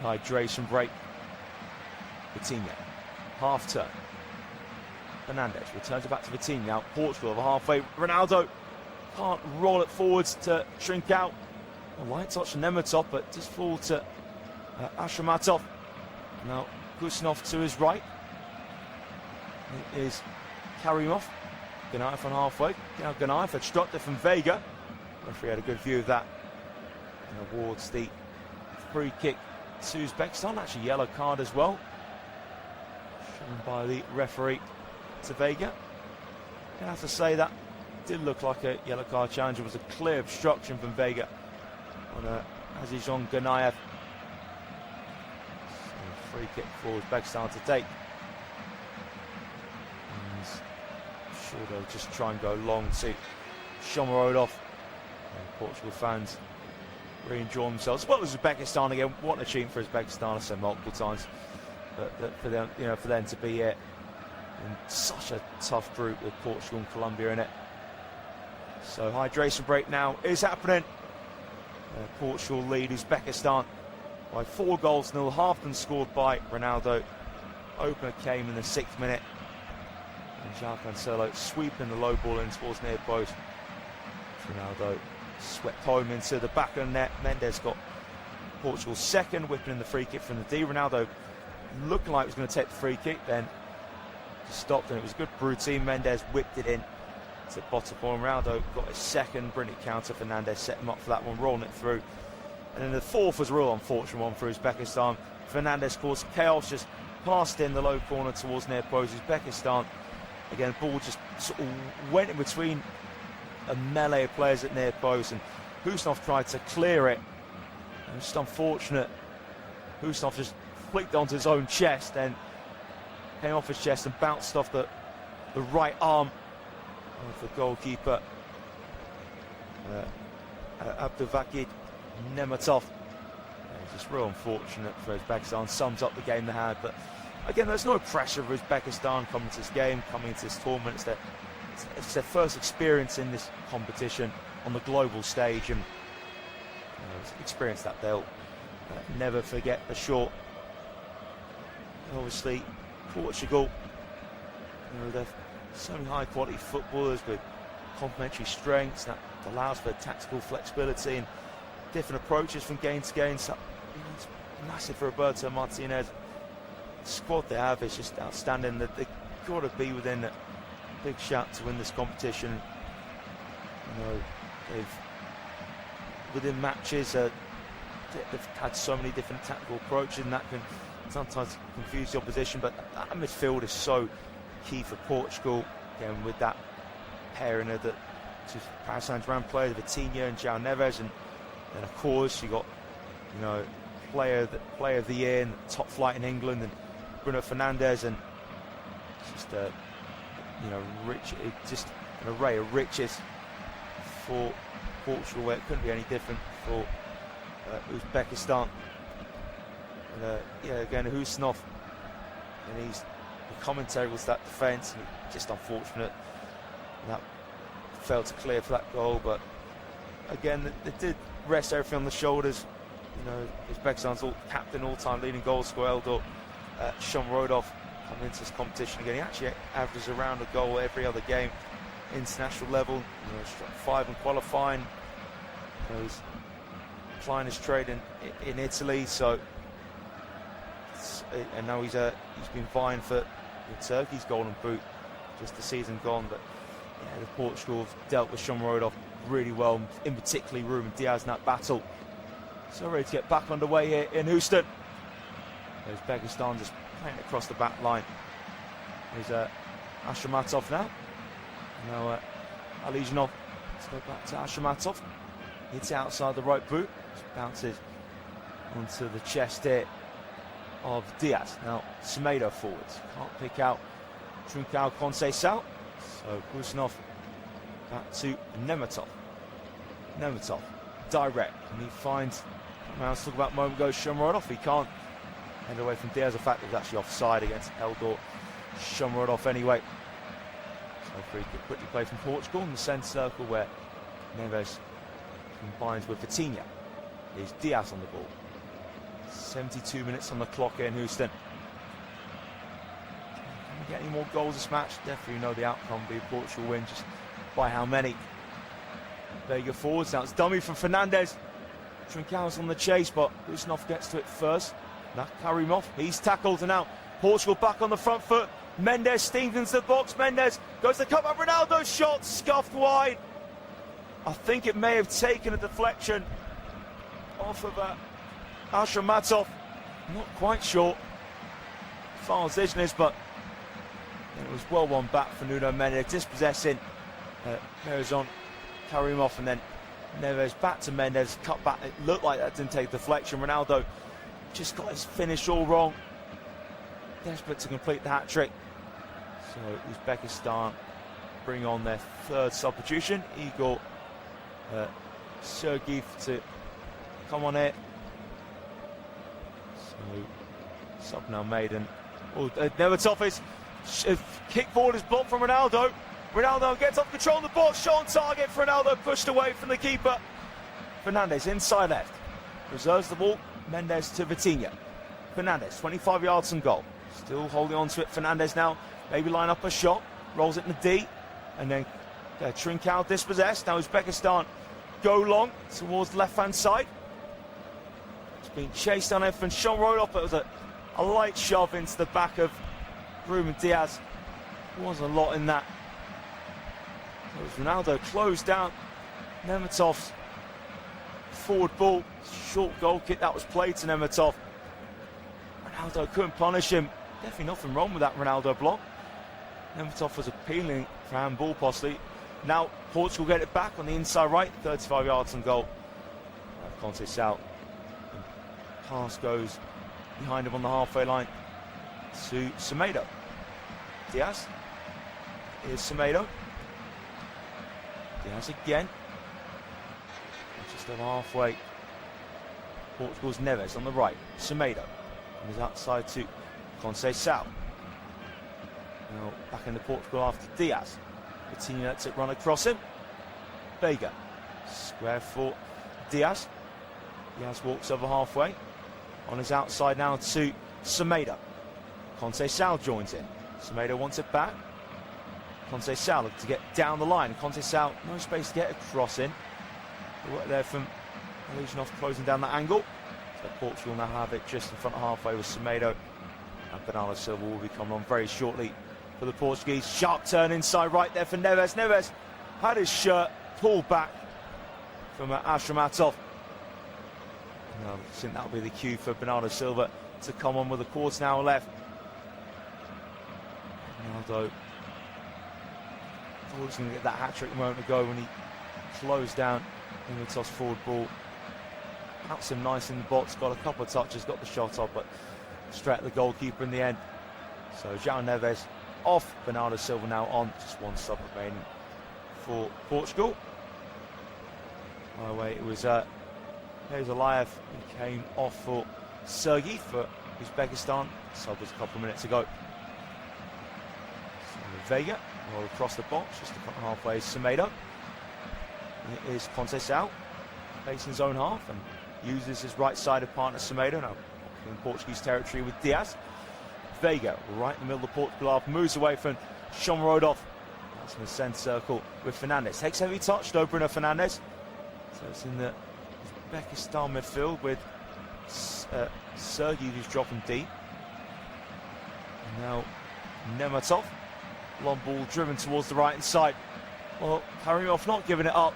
hydration break. Vitinha, half turn. Fernandes returns it back to Vitinha. Now Portugal over halfway. Ronaldo can't roll it forwards to Trincao. A light touch from Nematov, but just fall to Ashramatov. Now Kusanov to his right. It is Karimov. Ganayev on halfway. Now Ganayev obstructed from Vega. Referee had a good view of that and awards the free kick to Uzbekistan. Actually yellow card as well, shown by the referee to Vega. I have to say that did look like a yellow card challenge. It was a clear obstruction from Vega on Azizhan Ganayev. So free kick for Uzbekistan to take. And I'm sure they'll just try and go long to Shomorodov. Portugal fans really enjoying themselves, as well as Uzbekistan again. What an achievement for Uzbekistan. I've said multiple times, but for them, for them to be in such a tough group with Portugal and Colombia in it. So hydration break now is happening. Portugal lead Uzbekistan by 4 goals to 0. Half them scored by Ronaldo. Opener came in the 6th minute, and João Cancelo sweeping the low ball in towards near post. Ronaldo swept home into the back of the net. Mendes got Portugal's second, whipping in the free kick from the D. Ronaldo looking like he was going to take the free kick, then stopped, and it was a good routine. Mendes whipped it in to bottom corner. Ronaldo got his second, brilliant counter. Fernandes set him up for that one, rolling it through. And then the fourth was a real unfortunate one for Uzbekistan. Fernandes caused chaos, just passed in the low corner towards near post. Uzbekistan, again, the ball just sort of went in between a melee of players at near post, and Husnov tried to clear it. It was just unfortunate. Husnov just flicked onto his own chest, then came off his chest and bounced off the right arm of the goalkeeper, Abdulvakid Nematov. Just real unfortunate for Uzbekistan. Sums up the game they had, but again, there's no pressure for Uzbekistan coming to this game, coming into this tournament. It's their first experience in this competition on the global stage, and it's an experience that they'll never forget for sure. Obviously, Portugal, they're so many high quality footballers with complementary strengths that allows for tactical flexibility and different approaches from game to game. So, it's massive for Roberto Martinez. The squad they have is just outstanding. They've got to be within a big shout to win this competition. They've within matches they've had so many different tactical approaches, and that can sometimes confuse the opposition. But that midfield is so key for Portugal. Again, with that pairing of the two Paris Saint-Germain players, Vitinha and João Neves, and then of course you got player of the year and top flight in England, and Bruno Fernandes, and just just an array of riches for Portugal, where it couldn't be any different for Uzbekistan. And again, Husnov, and he's the commentator was that defence, and just unfortunate that failed to clear for that goal. But again, they did rest everything on the shoulders. Uzbekistan's captain, all-time leading goal scorer, Eldor Shomurodov, coming into this competition again. He actually averages around a goal every other game, international level. Struck 5 in qualifying. He's applying his trade in Italy, so and now he's been vying for Turkey's Golden Boot just the season gone. But the Portugal have dealt with Shomurodov really well, in particularly Ruben Diaz in that battle. So ready to get back underway here in Houston. Uzbekistan just playing across the back line. There's Ashramatov now. Now Alijanov. Let's go back to Ashramatov. Hits outside the right boot. Just bounces onto the chest here of Diaz. Now Semedo forwards. Can't pick out Trincao Conceição. So Husnov back to Nematov. Nematov direct, and he finds, I was talking about a moment ago, Shomurodov. He can't end away from Diaz. The fact that he's actually offside against Eldor Shomurodov anyway. So free kick quickly played from Portugal in the centre circle, where Neves combines with Vitinha. There's Diaz on the ball. 72 minutes on the clock here in Houston. Can we get any more goals this match? Definitely know the outcome will be Portugal win, just by how many. There you go forwards now. It's dummy from Fernandes. Trincao's on the chase, but Husnov gets to it first. Now Karimov, he's tackled, and now Portugal back on the front foot. Mendes steams into the box. Mendes goes to come up. Ronaldo's shot scuffed wide. I think it may have taken a deflection off of Ashramatov. Not quite sure as far as vision is, but it was well won back for Nuno Mendes, dispossessing Merizon Karimov, and then Neves back to Mendes, cut back. It looked like that didn't take deflection. Ronaldo just got his finish all wrong. Desperate to complete the hat-trick. So Uzbekistan bring on their third substitution. Igor Sergeyev to come on here. So sub now made, and Nematov is kick forward is blocked from Ronaldo. Ronaldo gets off control of the ball, shot on target for Ronaldo, pushed away from the keeper. Fernandes inside left, reserves the ball. Mendes to Vitinha. Fernandes, 25 yards from goal. Still holding on to it. Fernandes now maybe line up a shot, rolls it in the D, and then Trincao dispossessed. Now Uzbekistan go long towards the left-hand side. being chased on it from Sean Rodolph. It was a light shove into the back of Ruben Diaz. There wasn't a lot in that. It was Ronaldo closed down Nematov's forward ball. Short goal kick that was played to Nematov. Ronaldo couldn't punish him. Definitely nothing wrong with that Ronaldo block. Nematov was appealing for handball possibly. Now Portugal get it back on the inside right, 35 yards on goal. Conte's out. Pass goes behind him on the halfway line to Semedo. Diaz. Here's Semedo. Diaz again. Just over halfway. Portugal's Neves on the right. Semedo. And he's outside to Conceição. Now back into Portugal after Diaz. Coutinho lets it run across him. Vega. Square for Diaz. Diaz walks over halfway. On his outside now to Semedo. Conceição joins in. Semedo wants it back. Conceição looking to get down the line. Conceição, no space to get across in. The work there from Illusionov closing down that angle. So Portugal now have it just in front of halfway with Semedo. And Bernardo Silva will be coming on very shortly for the Portuguese. Sharp turn inside right there for Neves. Neves had his shirt pulled back from Ashramatov. I think that'll be the cue for Bernardo Silva to come on with a quarter an hour left. Ronaldo thought he was going to get that hat-trick a moment ago when he closed down Nematov's forward ball. Pounced him nice in the box, got a couple of touches, got the shot off, but straight at the goalkeeper in the end. So João Neves off, Bernardo Silva now on. Just one sub remaining for Portugal. By the way, it was Aliyev who came off for Sergei for Uzbekistan. Sub was a couple of minutes ago. So Vega roll across the box, just halfway Semedo. It is Conceição facing his own half and uses his right-sided partner Semedo now in Portuguese territory with Diaz. Vega right in the middle of the Portugal half, moves away from Sean Rodolph. That's in the centre circle with Fernandes. Takes heavy touch to Bruno Fernandes. So it's in the Uzbekistan midfield with Sergei who's dropping deep. And now Nematov. Long ball driven towards the right hand side. Well, Karimov not giving it up.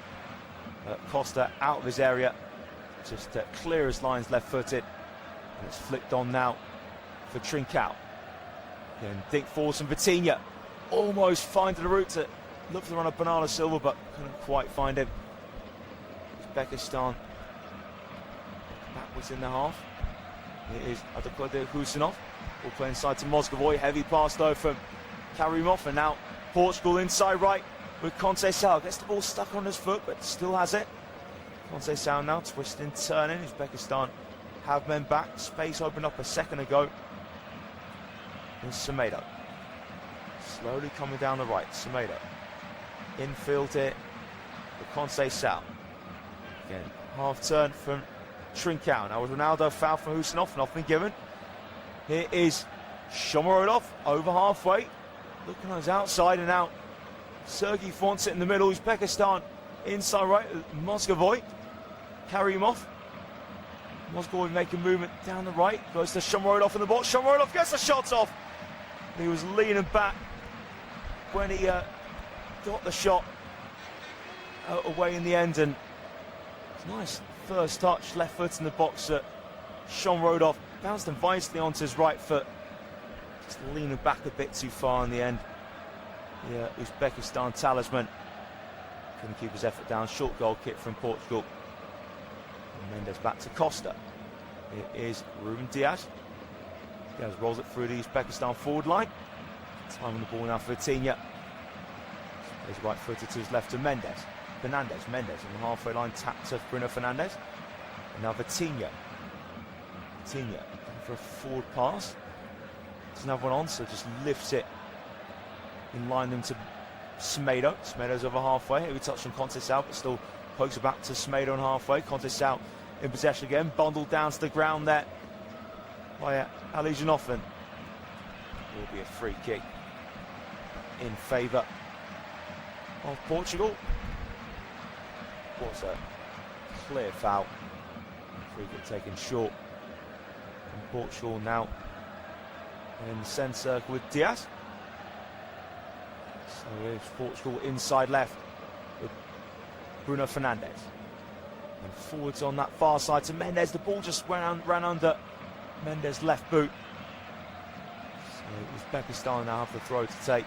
Costa out of his area. Just clear as lines left footed. And it's flicked on now for Trincao. Again, Dink forwards from Vitinha. Almost finding the route to look for the run of Bernardo Silva, but couldn't quite find him. Uzbekistan backwards in the half. It is Adekode Husinov. Ball play inside to Mozgovoy. Heavy pass though from Karimov, and now Portugal inside right with Conceição. Gets the ball stuck on his foot, but still has it. Conceição now twisting, turning. Uzbekistan have men back. Space opened up a second ago. And Semedo. Slowly coming down the right. Semedo. Infield here with Conceição. Again, half turn from Trincao. Now with Ronaldo foul from Husinov, nothing given. Here is Shomorodov over halfway. Looking on his outside and out. Sergei wants it in the middle. Uzbekistan inside right. Mozgovoy. Karimov. Mozgovoy making movement down the right. Goes to Shomorodov in the box. Shomorodov gets the shot off. He was leaning back when he got the shot away in the end. And nice first touch, left foot in the box at Sean Rodolph. Bounced him vitally onto his right foot. Just leaning back a bit too far in the end. Yeah, Uzbekistan talisman couldn't keep his effort down. Short goal kick from Portugal. And Mendes back to Costa. It is Ruben Diaz. Diaz rolls it through the Uzbekistan forward line. Time on the ball now for Vitinha. He's right footed to his left to Mendes. Mendes on the halfway line, tapped to Bruno Fernandes. And now Vitinha going for a forward pass. Doesn't have one on, so just lifts it in line them to Semedo. Semedo's over halfway. Here we touched on Conceição, but still pokes it back to Semedo on halfway. Conceição in possession again, bundled down to the ground there by Alijanov. And will be a free kick in favour of Portugal. Was a clear foul. Free kick taken short. Portugal now in the centre circle with Diaz. So here's Portugal inside left with Bruno Fernandes. And forwards on that far side to Mendes. The ball just ran under Mendes' left boot. So Uzbekistan now have the throw to take.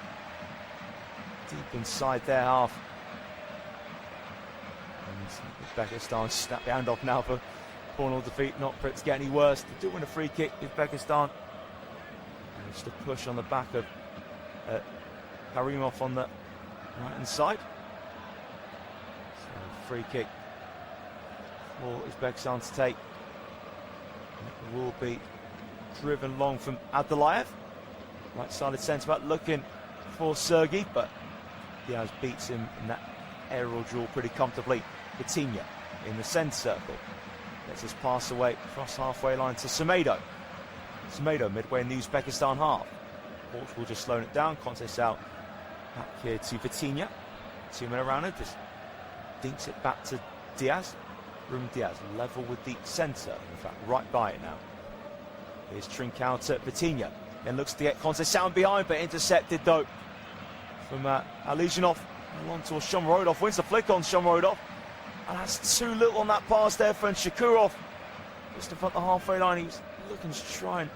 Deep inside their half. And Uzbekistan snap the hand off now for 4-0 defeat, not for it to get any worse. They do win a free kick, Uzbekistan. And just a push on the back of Karimov on the right hand side. So free kick for Uzbekistan to take. It will be driven long from Abdullayev. Right-sided centre-back looking for Sergi, but Diaz beats him in that aerial duel pretty comfortably. Vitinha in the centre circle. Lets us pass away across halfway line to Semedo. Semedo midway in the Uzbekistan half. Portugal just slowing it down. Conceição back here to Vitinha. 2 men around it. Just dinks it back to Diaz. Ruben Diaz level with the centre. In fact, right by it now. Here's Trincao to Vitinha. Then looks to get Conceição behind, but intercepted though from Alijanov. Along towards Shomurodov. Wins the flick on Shomurodov. And that's too little on that pass there from Shakurov. Just in front of the halfway line. He was looking to try and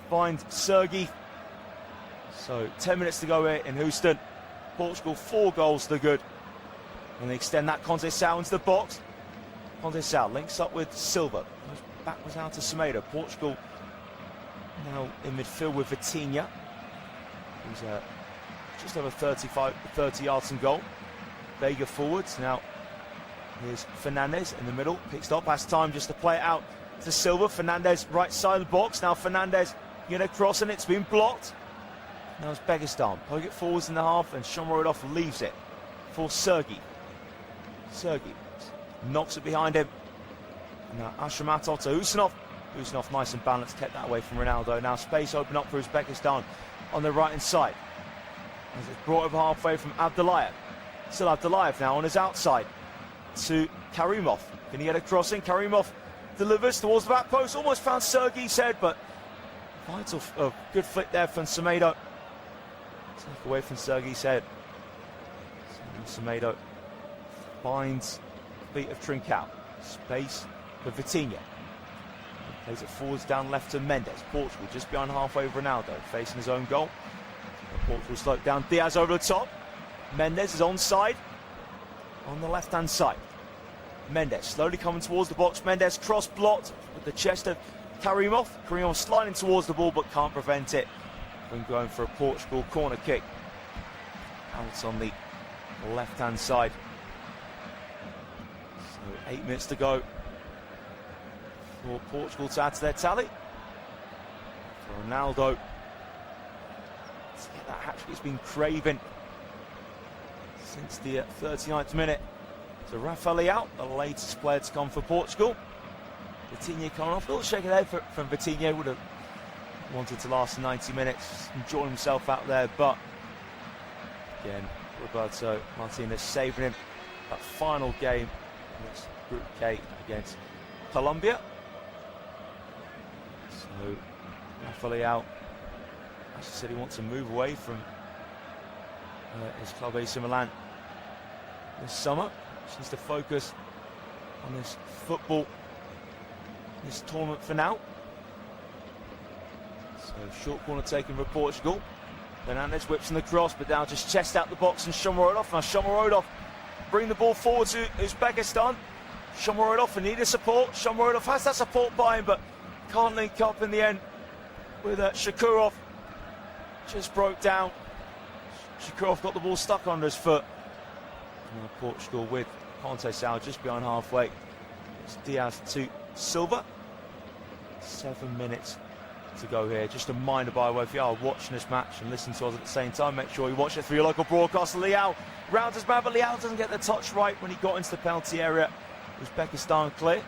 find Sergi. So 10 minutes to go here in Houston. Portugal 4 goals to good. And they extend that Conceição into the box. Conceição links up with Silva. Goes backwards out to Semedo. Portugal now in midfield with Vitinha. Who's just over 30 yards from goal. Vega forwards. Now here's Fernandes in the middle. Picks up. Has time just to play it out to Silva. Fernandes right side of the box. Now Fernandes going to cross and it's been blocked. Now it's Uzbekistan. Poke it forwards in the half and Shomurodov leaves it for Sergi. Sergi knocks it behind him. Now Ashramatov to Usanov. Usanov nice and balanced, kept that away from Ronaldo. Now space open up for Uzbekistan on the right hand side. As it's brought over halfway from Abdullayev. Still Abdullayev now on his outside to Karimov. Can he get a crossing? Karimov delivers towards the back post. Almost found Sergi's head, but finds a good flick there from Semedo. Take away from Sergi's head. Semedo finds the feet of Trincao. Space for Vitinha. Plays it forwards down left to Mendes. Portugal just behind halfway with Ronaldo, facing his own goal. Portugal slowed down. Diaz over the top. Mendes is onside on the left hand side. Mendes slowly coming towards the box. Mendes cross blocked with the chest of Karimov. Karimov sliding towards the ball but can't prevent it from going for a Portugal corner kick. Out on the left hand side. So 8 minutes to go for Portugal to add to their tally. For Ronaldo to get that hat-trick he's been craving since the 39th minute. So Rafael out, the latest player to come for Portugal. Vitinha coming off. A little shake of the head from Vitinha. Would have wanted to last 90 minutes, enjoying himself out there, but again, Roberto Martinez saving him. That final game in this Group K against Colombia. So Rafael as I said, he wants to move away from his club AC Milan this summer. He needs to focus on this football, this tournament for now. So short corner taken for Portugal. Fernandes whips in the cross, but now just chest out the box and Shomurodov. Now Shomurodov bring the ball forward to Uzbekistan. Shomurodov needed support. Shomurodov has that support by him, but can't link up in the end with Shakurov. Just broke down. Shakurov got the ball stuck under his foot. Now Portugal with Conceição just behind halfway. It's Diaz to Silva. 7 minutes to go here. Just a reminder, by the way, if you are watching this match and listening to us at the same time, make sure you watch it through your local broadcaster. Leao rounds his man, but Leao doesn't get the touch right when he got into the penalty area. Uzbekistan clear.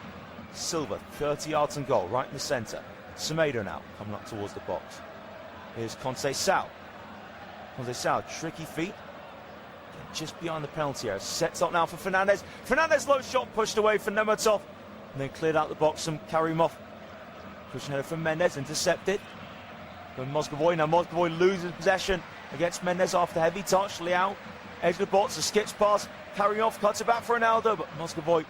Silva, 30 yards and goal, right in the centre. Semedo now coming up towards the box. Here's Conceição. Conceição, tricky feet. Just behind the penalty area. Sets up now for Fernandes. Fernandes low shot pushed away for Nematov. And then cleared out the box from Karimov. Cushion header from Mendes, intercepted from Moscovoy. Now Moscovoy loses possession against Mendes after heavy touch. Liao, edge of the box, a skips pass, carrying off, cuts it back for Ronaldo, but Moscovoy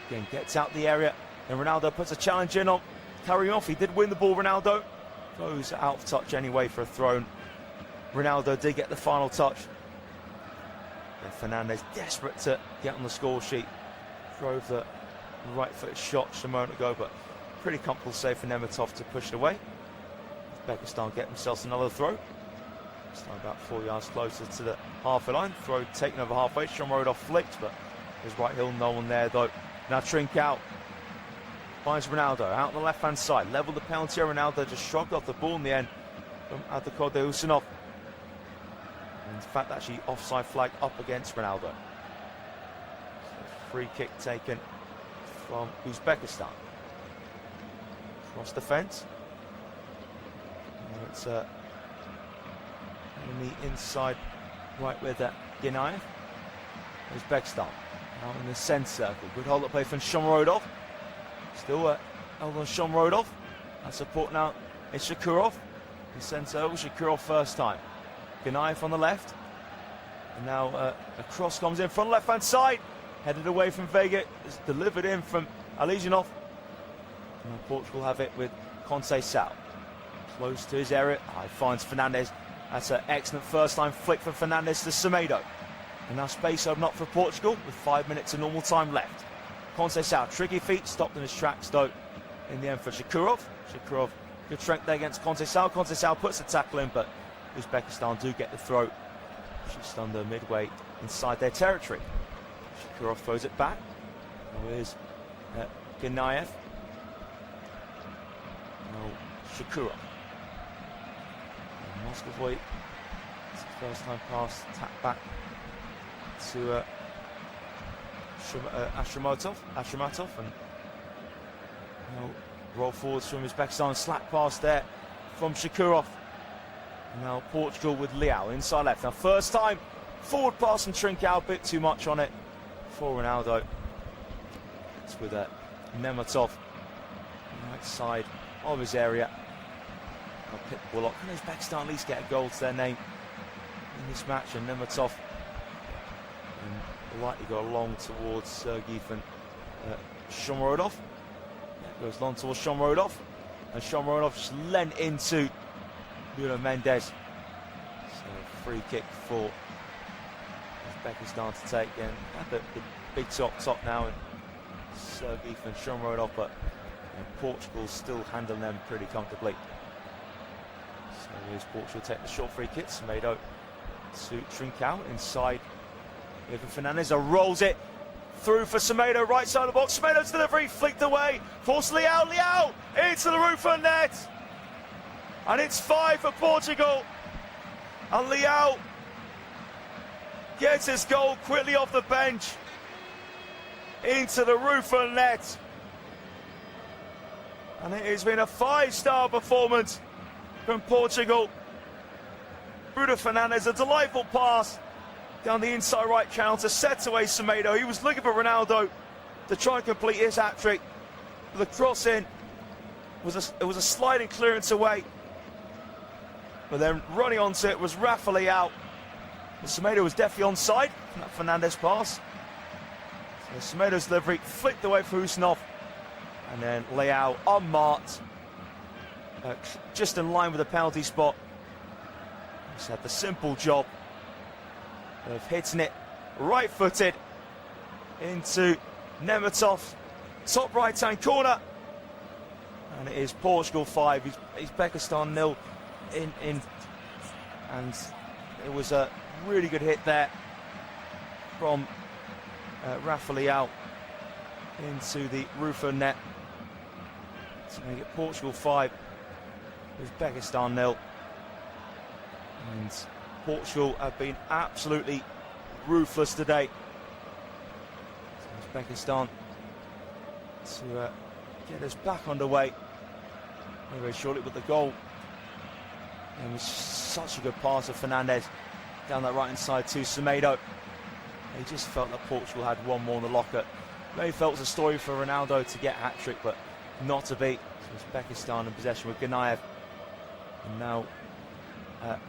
again gets out the area. And Ronaldo puts a challenge in on carrying off. He did win the ball, Ronaldo. Goes out of touch anyway for a throw. Ronaldo did get the final touch. And Fernandez desperate to get on the score sheet. Drove the right foot shot just a moment ago, but pretty comfortable save for Nemetov to push it away. Uzbekistan get themselves another throw. This time about 4 yards closer to the halfway line. Throw taken over halfway. Shomurodov flicked, but his right heel, no one there though. Now Trincao finds Ronaldo out on the left-hand side. Leveled the penalty. Ronaldo just shrugged off the ball in the end from Adakode Usunov. In fact, actually offside flag up against Ronaldo. So free kick taken from Uzbekistan. Cross the fence. It's in the inside right with Ginayev. Uzbekistan now in the centre circle. Good hold up play from Shomurodov. Still held on Shomurodov. And support now is Shakurov. In centre circle, Shakurov first time. Ginayev on the left. And now a cross comes in from left hand side. Headed away from Vega. It's delivered in from Alizinov. And Portugal have it with Conceição. Close to his area. He finds Fernandez. That's an excellent first time flick from Fernandez to Semedo. And now space open up for Portugal with 5 minutes of normal time left. Conceição, tricky feet, stopped in his tracks though. In the end for Shakurov. Shakurov, good strength there against Conceição. Conceição puts the tackle in, but Uzbekistan do get the throw. Just under midway inside their territory. Shakurov throws it back. Here's Ginayev. Now Shakurov. Moscovoy, it's the first time pass, tap back to Ashramatov, and now roll forwards from Uzbekistan, slap pass there from Shakurov. Now Portugal with Liao inside left. Now first time forward pass from Trincao, a bit too much on it for Ronaldo. It's with Nemetov right side of his area. I'll pick the ball up. Can Uzbekistan at least get a goal to their name in this match? And Nemetov will likely go along towards Sergei and Shomurodov. Goes long towards Shomurodov, and Shomurodov just lent into Nuno Mendes. So free kick for Uzbekistan to take, and at the big top now, and Sergei and Shomurodov, but Portugal still handling them pretty comfortably. So here's Portugal take the short free kick. Semedo to Trincao inside. Even Fernandez rolls it through for Semedo, right side of the box. Semedo's delivery flicked away. Force Liao into the roof of the net. And it's 5 for Portugal. And Liao gets his goal quickly off the bench into the roof of the net. And it has been a 5-star performance from Portugal. Bruno Fernandes, a delightful pass down the inside right channel to set away Semedo. He was looking for Ronaldo to try and complete his hat-trick. The cross in it was a sliding clearance away. But then running onto it was Rafa Leao. Semedo was definitely onside from that Fernandes pass. So Semedo's delivery flicked away for Usunov. And then Leao unmarked. Just in line with the penalty spot. He's had the simple job of hitting it right-footed into Nemetov's top right-hand corner. And it is Portugal 5, Uzbekistan 0 in. And it was a really good hit there from Rafa Leao into the roof of the net to make it Portugal 5, Uzbekistan 0. And Portugal have been absolutely ruthless today. So Uzbekistan to get us back underway very shortly, but the goal, it was such a good pass of Fernandez down that right hand side to Semedo. He just felt that Portugal had one more in the locker. Maybe felt it was a story for Ronaldo to get a hat-trick, but not to be. So Uzbekistan in possession with Ganayev. And now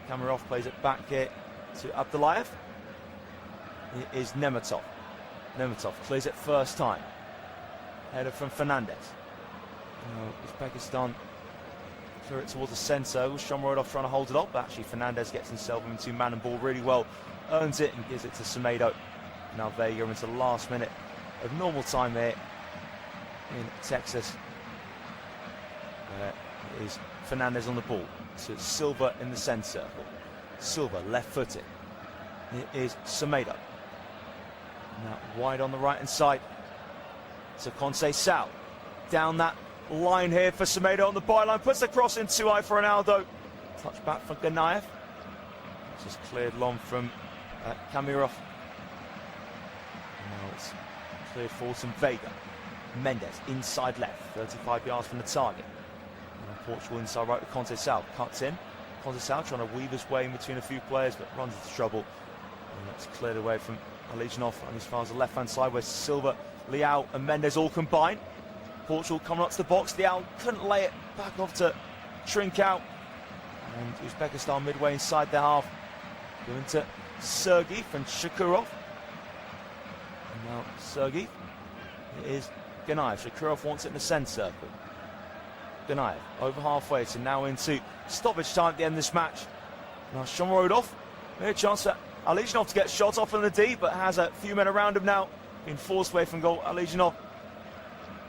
Kamirov plays it back here to Abdullayev. It is Nemetov. Nemetov clears it first time. Header from Fernandez. Uzbekistan clear it towards the centre. Shomurodov trying to hold it up, but actually Fernandez gets himself into man and ball really well, earns it and gives it to Semedo. Now Vega into the last minute of normal time here in Texas. It is Fernandez on the ball to Silva in the centre circle. Silva left-footed. It is Semedo. Now wide on the right-hand side to Conceição. Down that line here for Semedo on the byline. Puts the cross in too high for Ronaldo. Touch back from Ganayev. Just cleared long from Kamirov. Now it's cleared forward from Vega. Mendes inside left, 35 yards from the target. And Portugal inside right with Conceição. Cuts in. Conceição trying to weave his way in between a few players, but runs into trouble. And that's cleared away from Alijanov and as far as the left-hand side where Silva, Leao and Mendes all combine. Portugal coming up to the box. Leao couldn't lay it back off to Trincao. And Uzbekistan midway inside the half. Going to Sergey from Shakurov. And now Sergey. It is Ganayev. Shakurov wants it in the centre circle. Ganayev over halfway, so now into stoppage time at the end of this match. Now Shomurodov. A chance for Alijanov to get shots off on the D, but has a few men around him now. Being forced away from goal. Alijanov.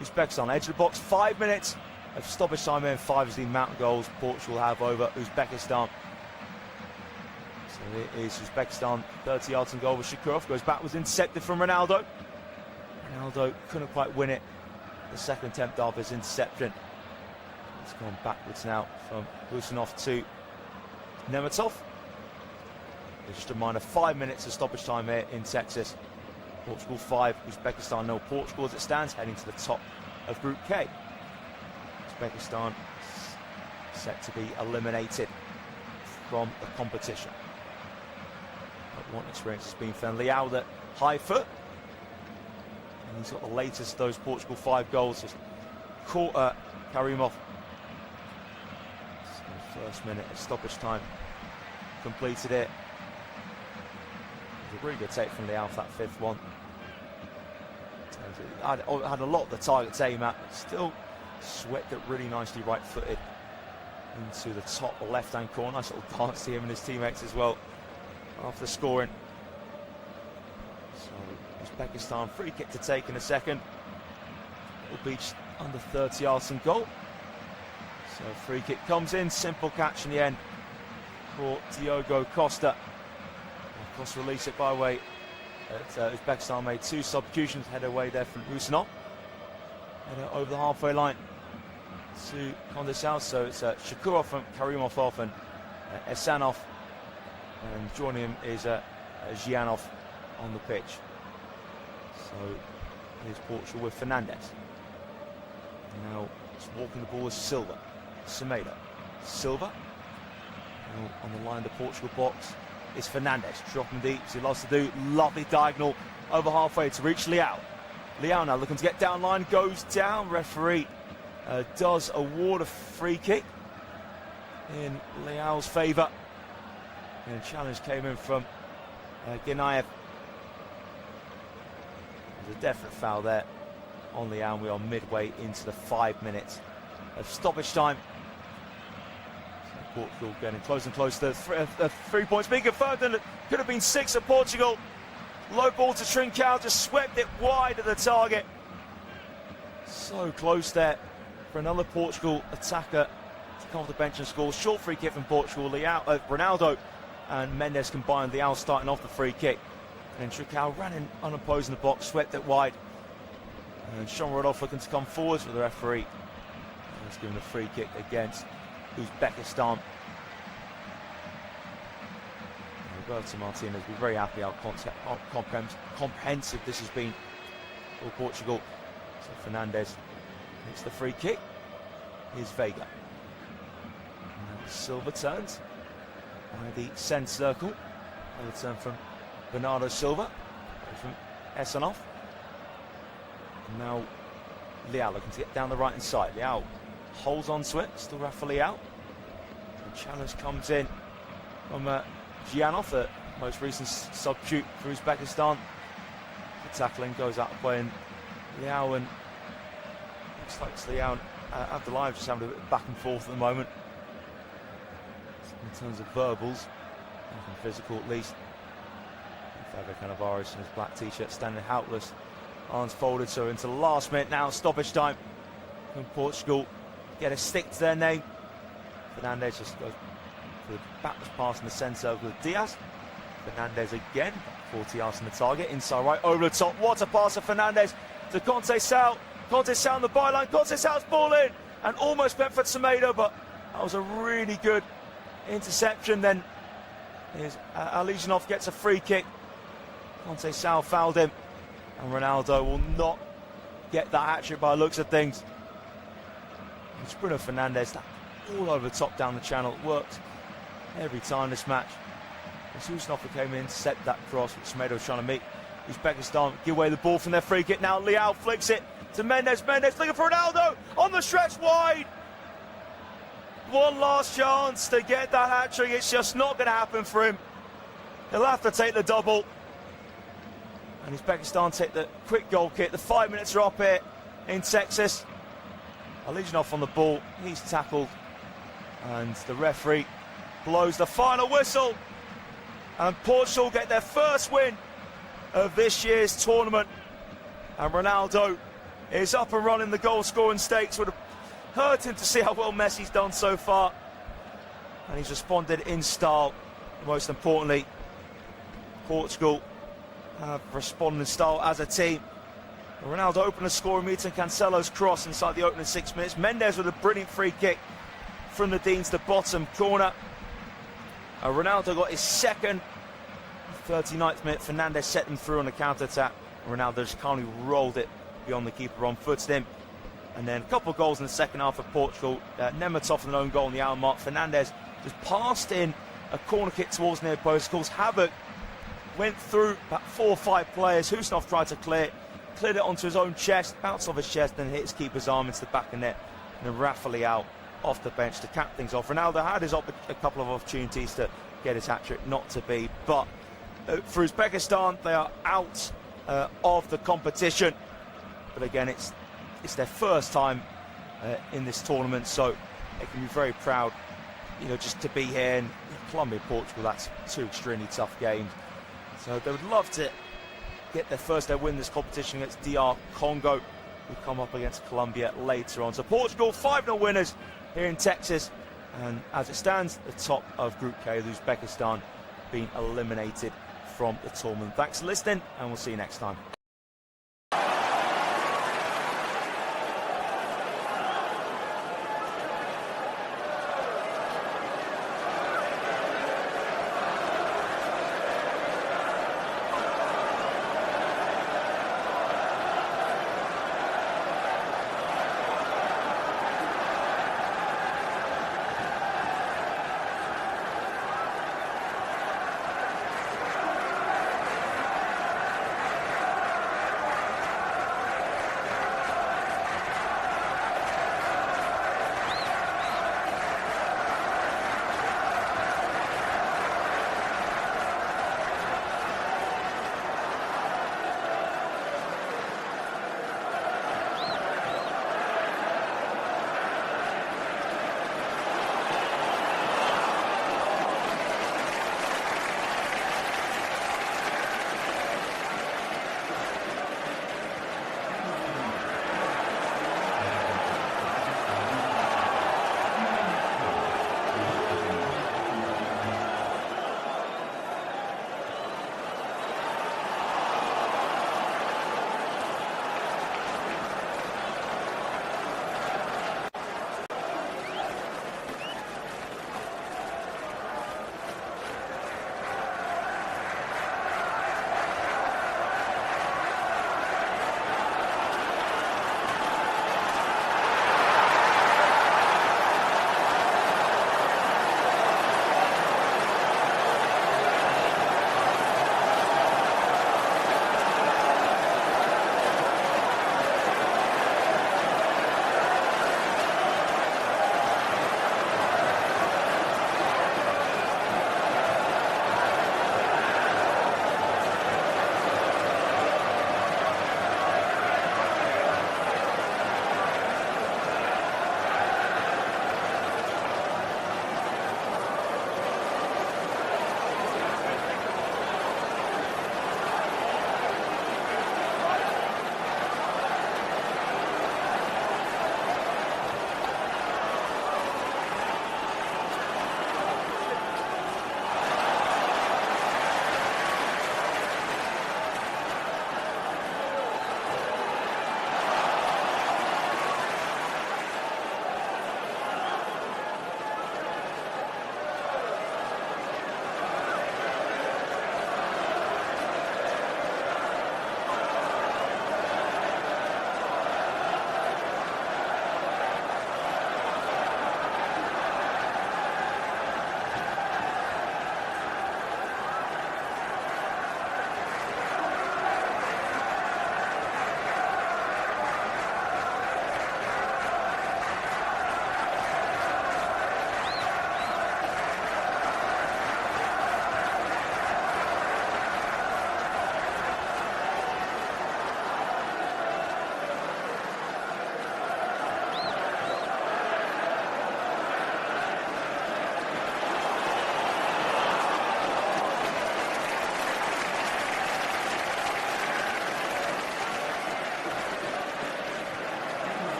Uzbekistan edge of the box. 5 minutes of stoppage time and 5 is the amount of goals Portugal have over Uzbekistan. So it is Uzbekistan 30 yards and goal with Shakurov. Goes backwards, intercepted from Ronaldo. Ronaldo couldn't quite win it. The second attempt after his interception. It's gone backwards now from Husanov to Nemetov. Just a reminder, 5 minutes of stoppage time here in Texas. Portugal 5, Uzbekistan 0. Portugal as it stands heading to the top of Group K. Uzbekistan set to be eliminated from the competition. But one experience has been for Leao, that high foot. And he's got the latest of those Portugal 5 goals. Just caught Karimov. So first minute of stoppage time completed it. It was a really good take from Leao for that fifth one. Had a lot of the targets aim at, but still swept it really nicely right-footed into the top left-hand corner. Nice little dance to him and his teammates as well after scoring. So Uzbekistan free kick to take in a second. It'll be just under 30 yards from goal. So free kick comes in, simple catch in the end for Diogo Costa. Costa release it by way. Uzbekistan made 2 substitutions, head away there from Husanov. Header over the halfway line to Conceição. So it's Shakurov from Karimov off and Esanov. And joining him is Zianov on the pitch. So here's Portugal with Fernandez. Now it's walking the ball with Silva. Semedo. Silva. Now on the line of the Portugal box is Fernandez, dropping deep as he loves to do. Lovely diagonal over halfway to reach Leao. Leao now looking to get down line, goes down. Referee does award a free kick in Leao's favour. And a challenge came in from Ganayev. There's a definite foul there on Leao, and we are midway into the 5 minutes of stoppage time. Portugal getting close and close to 3 points being confirmed, and it could have been 6 of Portugal. Low ball to Trincao, just swept it wide of the target. So close there for another Portugal attacker to come off the bench and score. Short free kick from Portugal. Ronaldo and Mendes combined. Leao starting off the free kick, and Trincao ran in unopposed in the box, swept it wide. And Shomurodov looking to come forwards with the referee. He's given a free kick against Uzbekistan. Roberto Martinez will be very happy how comprehensive this has been for Portugal. So Fernandez hits the free kick. Here's Vega. Now Silva turns by the centre circle. Another turn from Bernardo Silva, from Esanov. And now Leao looking to get down the right hand side. Leao holds on to it, still Rafali out. The challenge comes in from Gianov, the most recent substitute for Uzbekistan. The tackling goes out of play, and Liao and looks like Liao and Abdullayev just having a bit back and forth at the moment. In terms of verbals, nothing physical at least. Fabio Cannavaro's in his black t-shirt, standing helpless, arms folded. So into the last minute now, stoppage time from Portugal. Get a stick to their name. Fernandes just goes for the backwards pass in the centre with Diaz. Fernandes again, 40 yards from the target, inside right, over the top. What a pass of Fernandes to Conte Sal. Conte Sal on the byline. Conte Sal's ball in and almost went for Tomato, but that was a really good interception. Then Alijanov gets a free kick. Conte Sal fouled him, and Ronaldo will not get that hat-trick by the looks of things. It's Bruno Fernandes, that all over the top down the channel. It works every time this match. Uzbekistan came in, set that cross, which Tomato was trying to meet. Uzbekistan give away the ball from their free kick. Now Liao flicks it to Mendes. Mendes looking for Ronaldo on the stretch wide. One last chance to get that hat-trick. It's just not going to happen for him. He'll have to take the double. And Uzbekistan take the quick goal kick. The 5 minutes are up here in Texas. Alijanov on the ball. He's tackled. And the referee blows the final whistle. And Portugal get their first win of this year's tournament. And Ronaldo is up and running the goal scoring stakes. Would have hurt him to see how well Messi's done so far. And he's responded in style. Most importantly, Portugal have responded in style as a team. Ronaldo opened the scoring meter, Cancelo's cross inside the opening 6 minutes. Mendes with a brilliant free kick from the Deans to bottom corner. Ronaldo got his second. 39th minute, Fernandes set them through on the counter-attack. Ronaldo just calmly rolled it beyond the keeper, on footed him. And then a couple of goals in the second half of Portugal. Nematov an own goal in the hour mark. Fernandes just passed in a corner kick towards near post, caused havoc. Went through about 4 or 5 players. Husnov tried to clear it, cleared it onto his own chest, bounced off his chest, and hit his keeper's arm into the back of net. And then Rafali out off the bench to cap things off. Ronaldo had a couple of opportunities to get his hat-trick, not to be. But for Uzbekistan, they are out of the competition. But again, it's their first time in this tournament, so they can be very proud, just to be here. And Colombia, Portugal, that's 2 extremely tough games. So they would love to get their first ever win in this competition against DR Congo, who come up against Colombia later on. So Portugal 5-0 winners here in Texas, and as it stands, the top of Group K, Uzbekistan being eliminated from the tournament. Thanks for listening, and we'll see you next time.